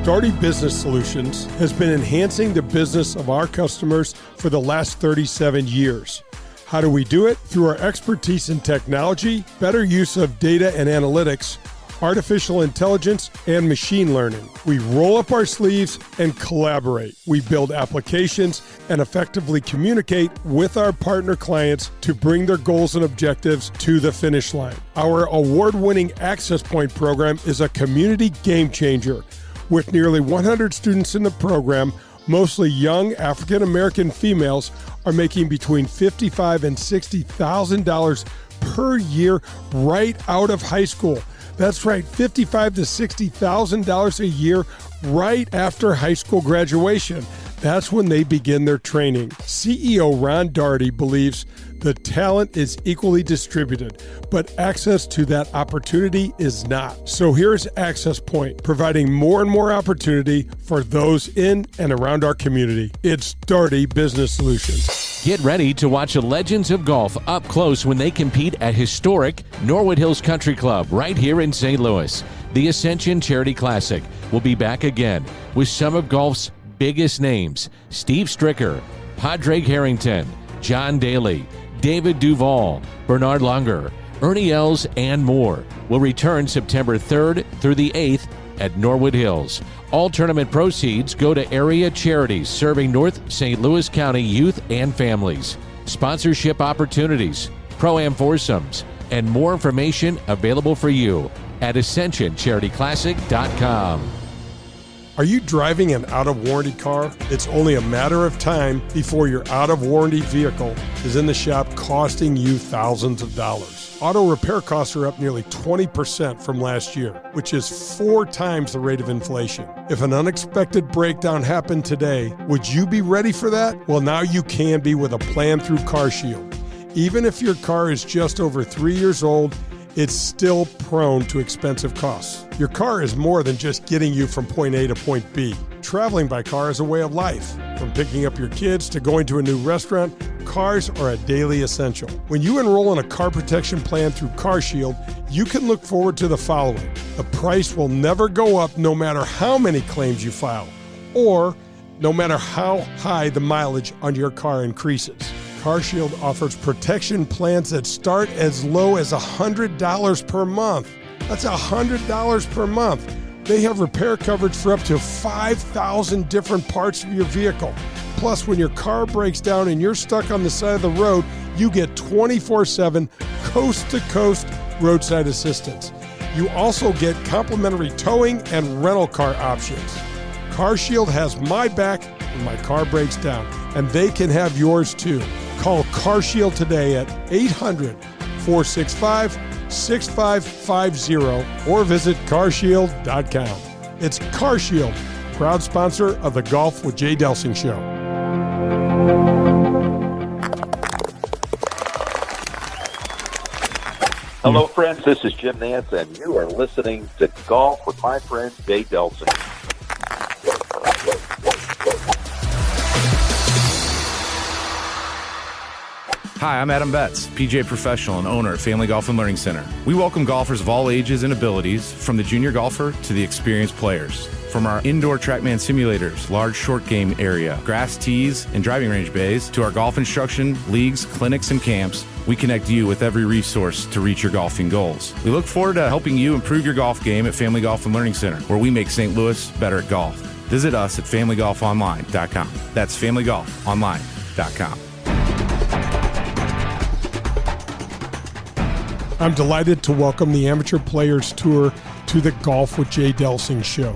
C: Daugherty Business Solutions has been enhancing the business of our customers for the last 37 years. How do we do it? Through our expertise in technology, better use of data and analytics, artificial intelligence, and machine learning. We roll up our sleeves and collaborate. We build applications and effectively communicate with our partner clients to bring their goals and objectives to the finish line. Our award-winning Access Point program is a community game changer. With nearly 100 students in the program, mostly young African-American females are making between $55,000 and $60,000 per year right out of high school. That's right, $55,000 to $60,000 a year right after high school graduation. That's when they begin their training. CEO Ron Daugherty believes the talent is equally distributed, but access to that opportunity is not. So here's Access Point, providing more and more opportunity for those in and around our community. It's Daugherty Business Solutions.
B: Get ready to watch the legends of golf up close when they compete at historic Norwood Hills Country Club right here in St. Louis. The Ascension Charity Classic will be back again with some of golf's biggest names: Steve Stricker, Padraig Harrington, John Daly, David Duval, Bernard Langer, Ernie Els, and more will return September 3rd through the 8th at Norwood Hills. All tournament proceeds go to area charities serving North St. Louis County youth and families. Sponsorship opportunities, Pro-Am foursomes, and more information available for you at AscensionCharityClassic.com.
C: Are you driving an out-of-warranty car? It's only a matter of time before your out-of-warranty vehicle is in the shop costing you thousands of dollars. Auto repair costs are up nearly 20% from last year, which is 4 times the rate of inflation. If an unexpected breakdown happened today, would you be ready for that? Well, now you can be with a plan through CarShield. Even if your car is just over 3 years old, it's still prone to expensive costs. Your car is more than just getting you from point A to point B. Traveling by car is a way of life. From picking up your kids to going to a new restaurant, cars are a daily essential. When you enroll in a car protection plan through CarShield, you can look forward to the following. The price will never go up no matter how many claims you file, or no matter how high the mileage on your car increases. CarShield offers protection plans that start as low as $100 per month. That's $100 per month. They have repair coverage for up to 5,000 different parts of your vehicle. Plus, when your car breaks down and you're stuck on the side of the road, you get 24/7 coast-to-coast roadside assistance. You also get complimentary towing and rental car options. CarShield has my back when my car breaks down, and they can have yours too. Call CarShield today at 800-465-6550 or visit carshield.com. It's CarShield, proud sponsor of the Golf with Jay Delsing show.
J: Hello, friends. This is Jim Nance, and you are listening to Golf with my friend Jay Delsing.
F: Hi, I'm Adam Betts, PGA professional and owner at Family Golf and Learning Center. We welcome golfers of all ages and abilities, from the junior golfer to the experienced players. From our indoor TrackMan simulators, large short game area, grass tees, and driving range bays, to our golf instruction, leagues, clinics, and camps, we connect you with every resource to reach your golfing goals. We look forward to helping you improve your golf game at Family Golf and Learning Center, where we make St. Louis better at golf. Visit us at familygolfonline.com. That's familygolfonline.com.
C: I'm delighted to welcome the Amateur Players Tour to the Golf with Jay Delsing show.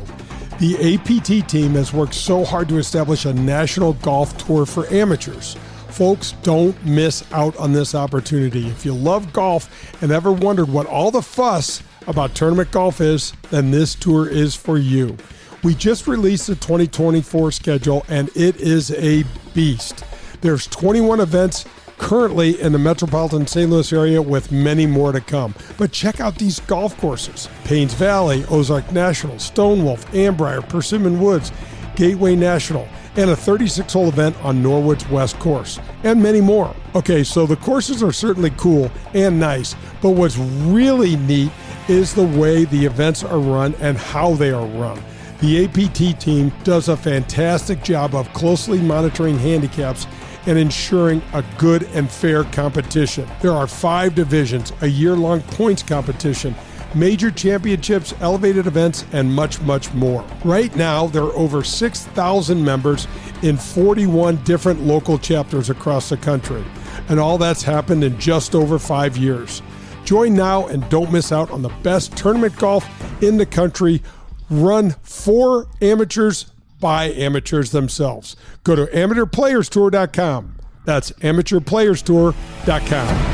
C: The APT team has worked so hard to establish a national golf tour for amateurs. Folks, don't miss out on this opportunity. If you love golf and ever wondered what all the fuss about tournament golf is, then this tour is for you. We just released the 2024 schedule, and it is a beast. There's 21 events currently in the metropolitan St. Louis area, with many more to come. But check out these golf courses: Paynes Valley, Ozark National, Stonewolf, Ambrier, Persimmon Woods, Gateway National, and a 36-hole event on Norwood's West Course, and many more. Okay, so the courses are certainly cool and nice, but what's really neat is the way the events are run and how they are run. The APT team does a fantastic job of closely monitoring handicaps and ensuring a good and fair competition. There are 5 divisions, a year-long points competition, major championships, elevated events, and much, much more. Right now, there are over 6,000 members in 41 different local chapters across the country, and all that's happened in just over 5 years. Join now and don't miss out on the best tournament golf in the country, run for amateurs by amateurs themselves. Go to amateurplayerstour.com. That's amateurplayerstour.com.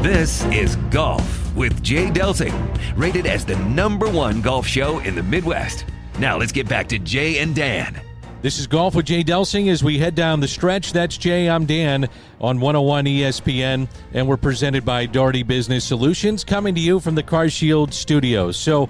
A: This is Golf with Jay Delsing, rated as the #1 golf show in the Midwest. Now let's get back to Jay and Dan.
B: This is Golf with Jay Delsing as we head down the stretch. That's Jay, I'm Dan on 101 ESPN, and we're presented by Doherty Business Solutions, coming to you from the CarShield studios. So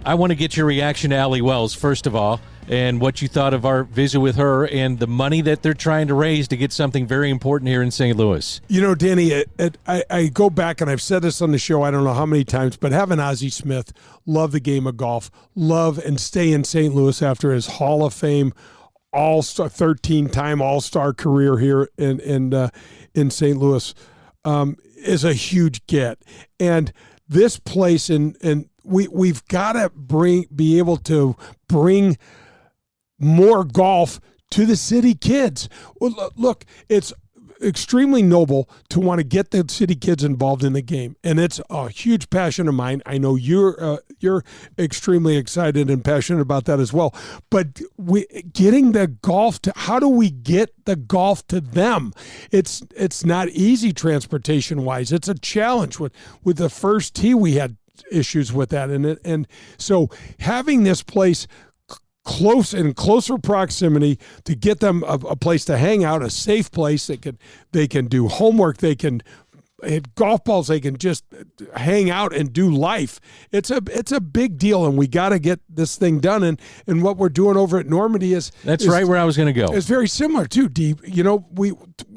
B: I want to get your reaction to Allie Wells, first of all, and what you thought of our visit with her and the money that they're trying to raise to get something very important here in St. Louis.
C: You know, Danny, I go back, and I've said this on the show I don't know how many times, but having Ozzie Smith love the game of golf, love and stay in St. Louis after his Hall of Fame All-Star, 13-time All-Star career here in St. Louis is a huge get. And this place, and we've got to be able to bring more golf to the city kids. Well, look, it's extremely noble to want to get the city kids involved in the game, and it's a huge passion of mine. I know you're extremely excited and passionate about that as well. But getting the golf to, how do we get the golf to them? It's not easy transportation wise. It's a challenge. With the first tee, we had issues with that, and so having this place close in closer proximity to get them a place to hang out, a safe place. They can do homework. They can hit golf balls. They can just hang out and do life. It's a big deal, and we got to get this thing done. And what we're doing over at Normandy is
B: right where I was going to go.
C: It's very similar too, Dee.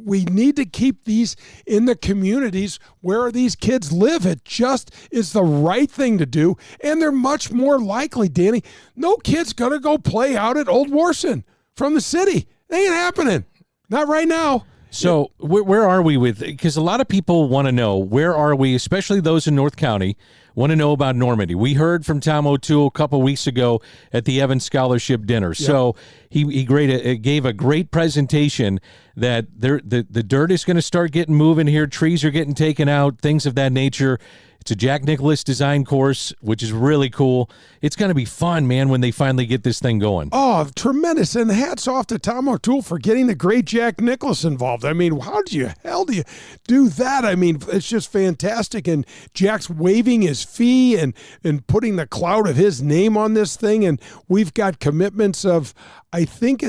C: We need to keep these in the communities where these kids live. It just is the right thing to do, and they're much more likely, Danny. No kid's gonna go play out at Old Warson from the city. It ain't happening. Not right now.
B: So where are we with, because a lot of people want to know, where are we, especially those in North County, want to know about Normandy. We heard from Tom O'Toole a couple weeks ago at the Evans Scholarship Dinner. Yep. So he gave a great presentation that the dirt is going to start getting moving here. Trees are getting taken out, things of that nature. It's a Jack Nicklaus design course, which is really cool. It's going to be fun, man, when they finally get this thing going.
C: Oh, tremendous. And hats off to Tom O'Toole for getting the great Jack Nicklaus involved. I mean, how do you do that? I mean, it's just fantastic. And Jack's waiving his fee and putting the cloud of his name on this thing. And we've got commitments of, I think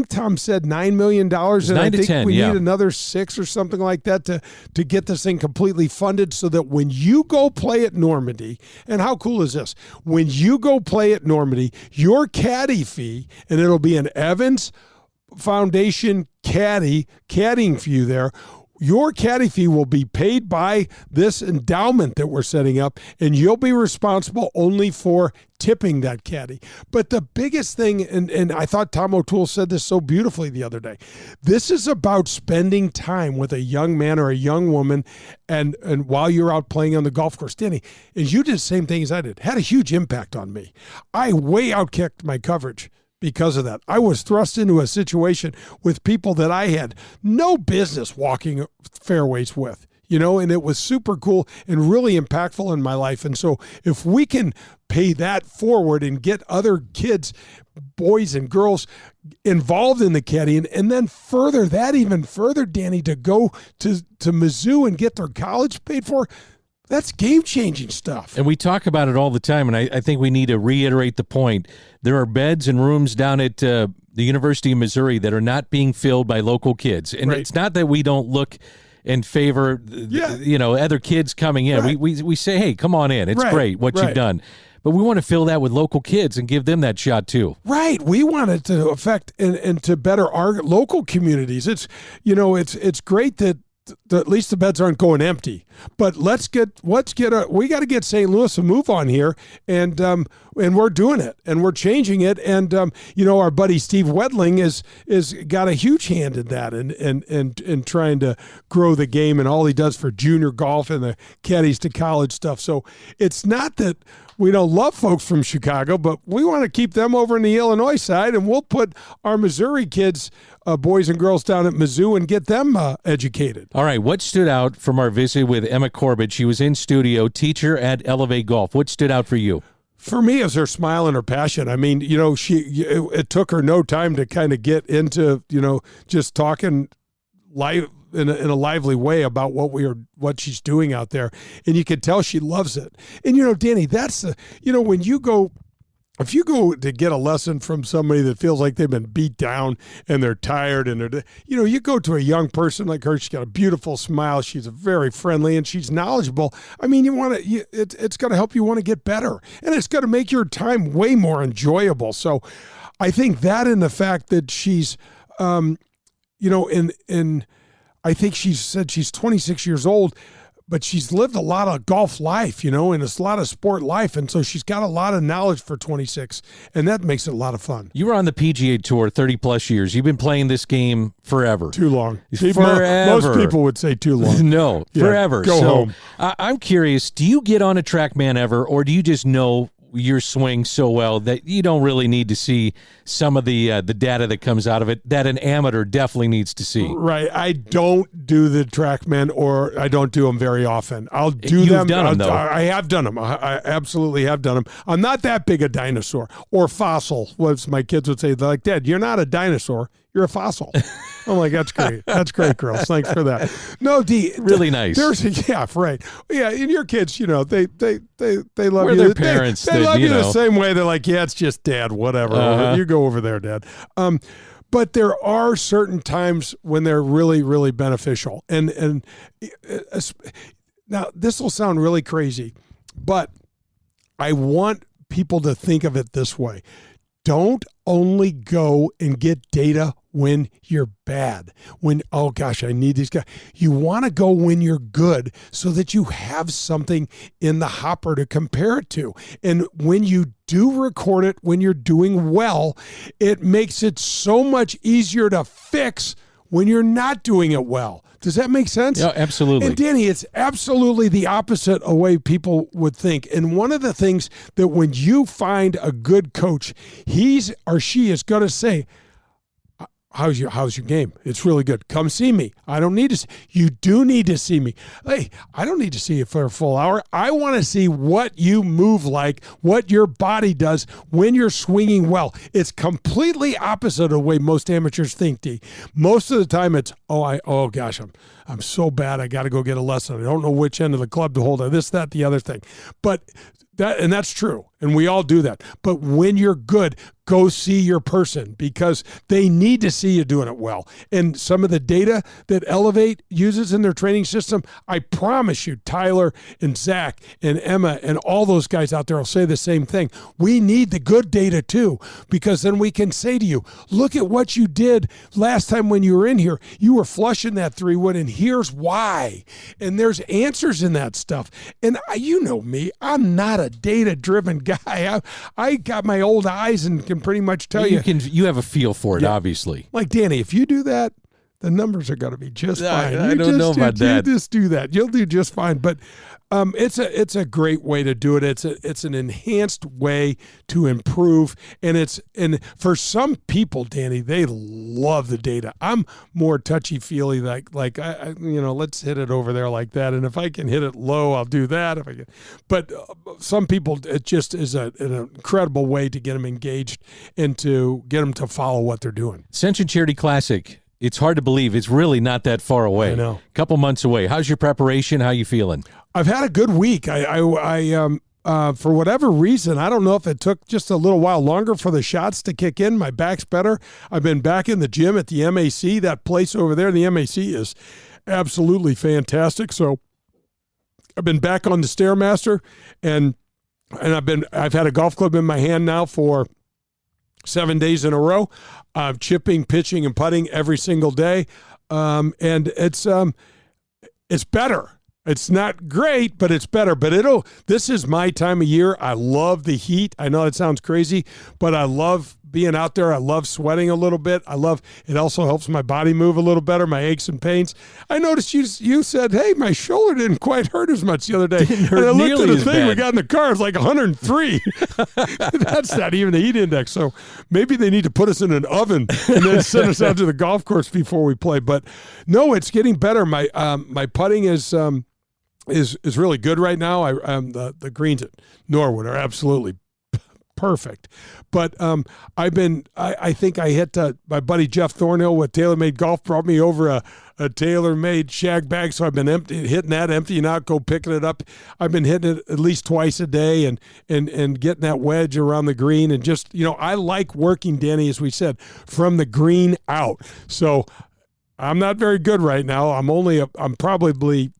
C: Tom said $9 million. And I think we need another 6 or something like that to get this thing completely funded, so that when you go play at Normandy, and how cool is this? When you go play at Normandy, your caddy fee, and it'll be an Evans Foundation caddying fee there, your caddy fee will be paid by this endowment that we're setting up, and you'll be responsible only for tipping that caddy. But the biggest thing, and I thought Tom O'Toole said this so beautifully the other day, this is about spending time with a young man or a young woman, and while you're out playing on the golf course. Danny, and you did the same thing as I did, had a huge impact on me. I way outkicked my coverage because of that. I was thrust into a situation with people that I had no business walking fairways with, and it was super cool and really impactful in my life. And so if we can pay that forward and get other kids, boys and girls, involved in the caddying, and then further that even further, Danny, to go to Mizzou and get their college paid for, that's game-changing stuff.
B: And we talk about it all the time, and I think we need to reiterate the point. There are beds and rooms down at the University of Missouri that are not being filled by local kids. And It's not that we don't look and favor other kids coming in. Right. We say, hey, come on in. It's great what you've done. But we want to fill that with local kids and give them that shot too.
C: Right. We want it to affect and to better our local communities. It's great that at least the beds aren't going empty. But we got to get St. Louis a move on here, and we're doing it, and we're changing it, and our buddy Steve Wedling is got a huge hand in that, and trying to grow the game, and all he does for junior golf and the caddies to college stuff. So it's not that we don't love folks from Chicago, but we want to keep them over in the Illinois side, and we'll put our Missouri kids, boys and girls, down at Mizzou and get them educated.
B: All right, what stood out from our visit with Emma Corbett? She was in studio, teacher at Elv8 Golf. What stood out for you?
C: For me, it was her smile and her passion. I mean, it took her no time to kind of get into, just talking live in a lively way about what she's doing out there, and you could tell she loves it. And Danny, that's when you go. If you go to get a lesson from somebody that feels like they've been beat down and they're tired, and you go to a young person like her, she's got a beautiful smile, she's very friendly, and she's knowledgeable. I mean, it's going to help you want to get better, and it's going to make your time way more enjoyable. So I think that, and the fact that she's, I think she said she's 26 years old, but she's lived a lot of golf life, and it's a lot of sport life. And so she's got a lot of knowledge for 26, and that makes it a lot of fun.
B: You were on the PGA Tour 30 plus years. You've been playing this game forever.
C: Too long.
B: Forever.
C: Most people would say too long.
B: No,
C: yeah,
B: forever.
C: Go home.
B: I'm curious, do you get on a TrackMan ever, or do you just know, your swing so well that you don't really need to see some of the data that comes out of it that an amateur definitely needs to see.
C: Right. I don't do the TrackMan, or I don't do them very often. I'll do
B: You've
C: them.
B: done them, though.
C: I have done them. I absolutely have done them. I'm not that big a dinosaur or fossil. What my kids would say, they're like, Dad, you're not a dinosaur. You're a fossil. I'm like, that's great. That's great, girls. Thanks for that. No,
B: really nice.
C: Yeah, right. Yeah, and your kids, they love
B: We're
C: you.
B: Their parents.
C: They love you the same way. They're like, yeah, it's just Dad. Whatever. You go over there, Dad. But there are certain times when they're really, really beneficial. And now this will sound really crazy, but I want people to think of it this way. Don't only go and get data when you're bad. When, oh gosh, I need these guys. You want to go when you're good so that you have something in the hopper to compare it to. And when you do record it, when you're doing well, it makes it so much easier to fix when you're not doing it well. Does that make sense?
B: Yeah, absolutely.
C: And Danny, it's absolutely the opposite of way people would think. And one of the things that when you find a good coach, he's or she is going to say, how's your game? It's really good. Come see me. I don't need to see. You do need to see me. Hey, I don't need to see you for a full hour. I want to see what you move like, what your body does when you're swinging well. It's completely opposite of the way most amateurs think, D. Most of the time it's, oh gosh, I'm so bad. I got to go get a lesson. I don't know which end of the club to hold. This, that, the other thing. But that's true. And we all do that. But when you're good, go see your person because they need to see you doing it well. And some of the data that Elv8 uses in their training system, I promise you, Tyler and Zach and Emma and all those guys out there will say the same thing. We need the good data too, because then we can say to you, look at what you did last time when you were in here. You were flushing that 3-wood, and here's why. And there's answers in that stuff. And you know me, I'm not a data-driven guy. I got my old eyes and can pretty much tell you.
B: You have a feel for it, obviously.
C: Like, Danny, if you do that, the numbers are going to be just fine.
B: I don't know about that.
C: You just do that. You'll do just fine. But it's a great way to do it. It's an enhanced way to improve. And for some people, Danny, they love the data. I'm more touchy-feely, like I let's hit it over there like that. And if I can hit it low, I'll do that. But some people, it just is an incredible way to get them engaged and to get them to follow what they're doing.
B: Ascension Charity Classic. It's hard to believe it's really not that far away.
C: I know.
B: A couple months away. How's your preparation? How you feeling?
C: I've had a good week. I for whatever reason, I don't know if it took just a little while longer for the shots to kick in. My back's better. I've been back in the gym at the MAC. That place over there, the MAC, is absolutely fantastic. So I've been back on the Stairmaster, and I've had a golf club in my hand now for 7 days in a row, chipping, pitching, and putting every single day. And it's better. It's not great, but it's better. But this is my time of year. I love the heat. I know it sounds crazy, but I love being out there. I love sweating a little bit. It also helps my body move a little better, my aches and pains. I noticed you said, hey, my shoulder didn't quite hurt as much the other day.
B: Didn't hurt
C: and I looked
B: nearly
C: at the
B: as
C: thing
B: bad.
C: we got in the car. It's like 103. That's not even the heat index. So maybe they need to put us in an oven and then send us out to the golf course before we play. But no, it's getting better. My putting is really good right now. The greens at Norwood are absolutely perfect. But I think I hit my buddy Jeff Thornhill with TaylorMade Golf brought me over a TaylorMade shag bag, so I've been hitting that, emptying out, picking it up. I've been hitting it at least twice a day and getting that wedge around the green, and just, I like working, Danny, as we said, from the green out. So I'm not very good right now. I'm probably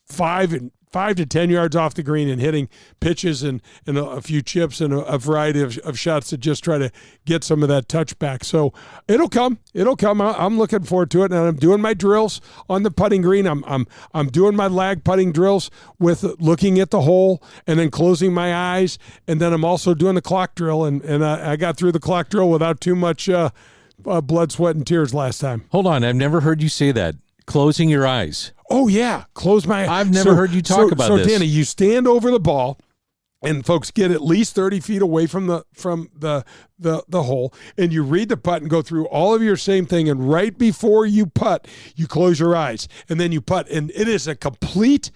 C: 5 to 10 yards off the green and hitting pitches and a few chips and a variety of shots to just try to get some of that touch back. So it'll come. I'm looking forward to it. And I'm doing my drills on the putting green. I'm doing my lag putting drills with looking at the hole and then closing my eyes. And then I'm also doing the clock drill. And I got through the clock drill without too much blood, sweat, and tears last time.
B: Hold on. I've never heard you say that. Closing your eyes.
C: Oh, yeah. Close my eyes.
B: I've never heard you talk about this.
C: So, Danny, you stand over the ball, and folks, get at least 30 feet away from the hole, and you read the putt and go through all of your same thing, and right before you putt, you close your eyes, and then you putt, and it is a complete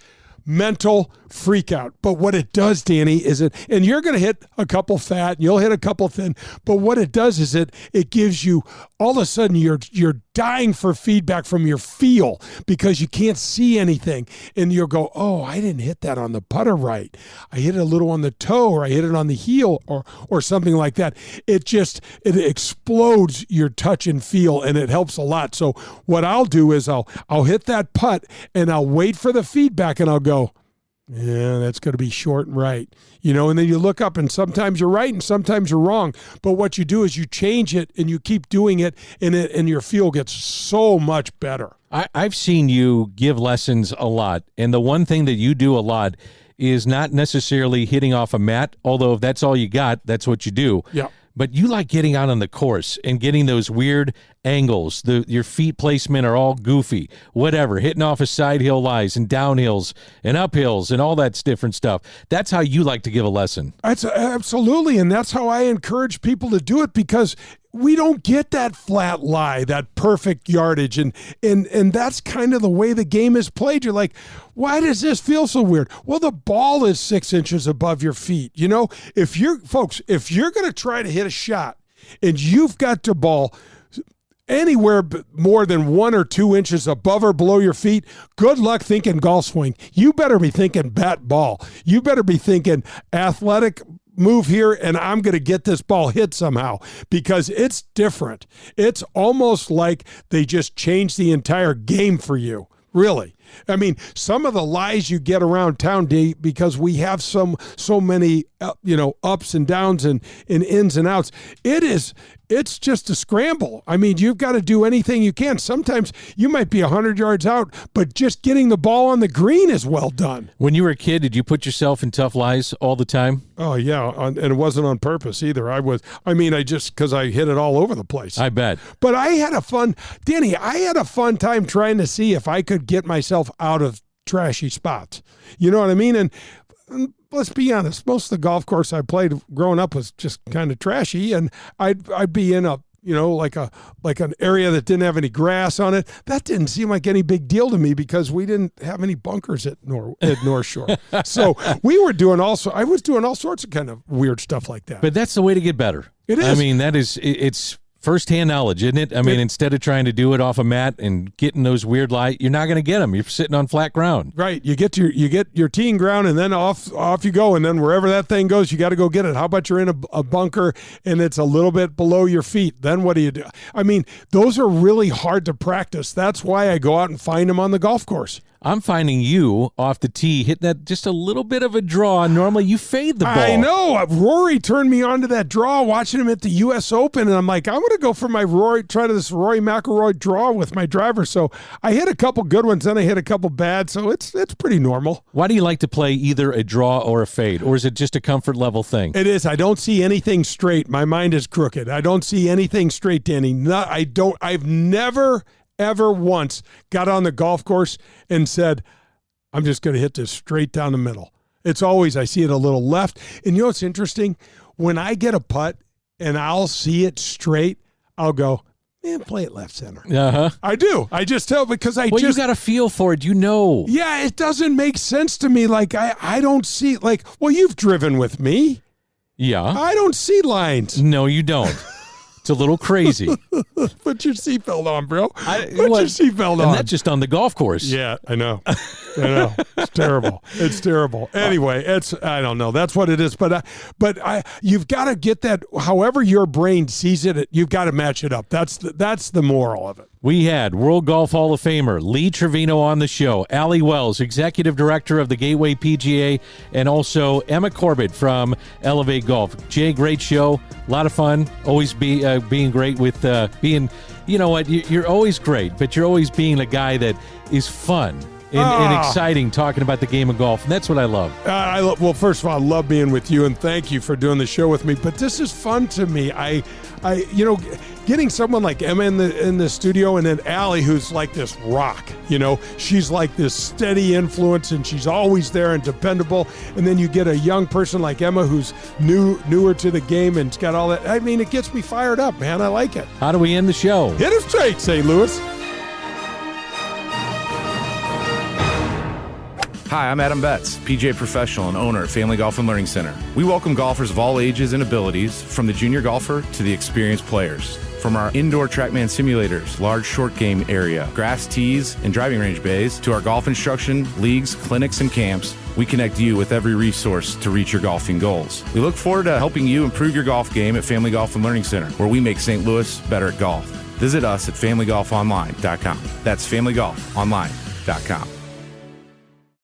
C: mental freak out. But what it does, Danny, is and you're going to hit a couple fat and you'll hit a couple thin, but what it does is it gives you, all of a sudden you're dying for feedback from your feel because you can't see anything, and you'll go, oh, I didn't hit that on the putter right. I hit it a little on the toe, or I hit it on the heel, or something like that. It explodes your touch and feel, and it helps a lot. So what I'll do is I'll hit that putt and I'll wait for the feedback, and I'll go, yeah, that's going to be short and right, and then you look up, and sometimes you're right and sometimes you're wrong. But what you do is you change it and you keep doing it, and your feel gets so much better.
B: I've seen you give lessons a lot, and the one thing that you do a lot is not necessarily hitting off a mat, although if that's all you got, that's what you do.
C: Yeah.
B: But you like getting out on the course and getting those weird angles. Your feet placement are all goofy, whatever, hitting off of side hill lies and downhills and uphills and all that different stuff. That's how you like to give a lesson.
C: That's absolutely, and that's how I encourage people to do it, because we don't get that flat lie, that perfect yardage, and that's kind of the way the game is played. You're like, why does this feel so weird? Well, the ball is 6 inches above your feet. If you're going to try to hit a shot and you've got the ball anywhere more than 1 or 2 inches above or below your feet, good luck thinking golf swing. You better be thinking bat ball. You better be thinking athletic move here, and I'm going to get this ball hit somehow, because it's different. It's almost like they just changed the entire game for you, really. I mean, some of the lies you get around town, because we have so many, ups and downs and ins and outs. It's just a scramble. I mean, you've got to do anything you can. Sometimes you might be 100 yards out, but just getting the ball on the green is well done.
B: When you were a kid, did you put yourself in tough lies all the time?
C: Oh, yeah, and it wasn't on purpose either. Because I hit it all over the place.
B: I bet.
C: But I had a fun time trying to see if I could get myself out of trashy spots. You know what I mean? And let's be honest, most of the golf course I played growing up was just kind of trashy, and I'd be in a like an area that didn't have any grass on it. That didn't seem like any big deal to me, because we didn't have any bunkers at North Shore. So I was doing all sorts of kind of weird stuff like that.
B: But that's the way to get better.
C: It is.
B: I mean, it's firsthand knowledge, isn't it? I mean, instead of trying to do it off a mat and getting those weird light, you're not going to get them. You're sitting on flat ground.
C: Right. You get your teeing ground, and then off you go, and then wherever that thing goes, you got to go get it. How about you're in a bunker and it's a little bit below your feet? Then what do you do? I mean, those are really hard to practice. That's why I go out and find them on the golf course.
B: I'm finding you off the tee hitting that just a little bit of a draw. Normally you fade the ball.
C: I know. Rory turned me on to that draw watching him at the U.S. Open, and I'm like, I'm going to go for this Rory McIlroy draw with my driver. So I hit a couple good ones, then I hit a couple bad, so it's pretty normal.
B: Why do you like to play either a draw or a fade, or is it just a comfort level thing?
C: It is. I don't see anything straight. My mind is crooked. I don't see anything straight, Danny. I've never ever once got on the golf course and said, I'm just going to hit this straight down the middle. It's always, I see it a little left. And you know what's interesting? When I get a putt and I'll see it straight, I'll go, man, play it left center.
B: Uh-huh.
C: I do. I just tell, because
B: you got a feel for it.
C: Yeah, it doesn't make sense to me. Like, I don't see, you've driven with me.
B: Yeah.
C: I don't see lines.
B: No, you don't. It's a little crazy.
C: Put your seatbelt on, bro. Put your seatbelt on.
B: And that's just on the golf course.
C: Yeah, I know. It's terrible. It's terrible. Anyway, I don't know. That's what it is. But you've got to get that. However your brain sees it, you've got to match it up. That's the moral of it.
B: We had World Golf Hall of Famer Lee Trevino on the show, Allie Wells, Executive Director of the Gateway PGA, and also Emma Corbett from Elv8 Golf. Jay, great show. A lot of fun. Always being great with being, you know what, you're always great, but you're always being a guy that is fun. and exciting talking about the game of golf. And that's what I love.
C: Well, first of all, I love being with you, and thank you for doing the show with me. But this is fun to me. Getting someone like Emma in the studio, and then Allie, who's like this rock. She's like this steady influence, and she's always there and dependable. And then you get a young person like Emma, who's newer to the game and's got all that. I mean, it gets me fired up, man. I like it.
B: How do we end the show?
C: Hit it straight, St. Louis.
F: Hi, I'm Adam Betts, PGA professional and owner of Family Golf and Learning Center. We welcome golfers of all ages and abilities, from the junior golfer to the experienced players. From our indoor TrackMan simulators, large short game area, grass tees, and driving range bays, to our golf instruction, leagues, clinics, and camps, we connect you with every resource to reach your golfing goals. We look forward to helping you improve your golf game at Family Golf and Learning Center, where we make St. Louis better at golf. Visit us at familygolfonline.com. That's familygolfonline.com.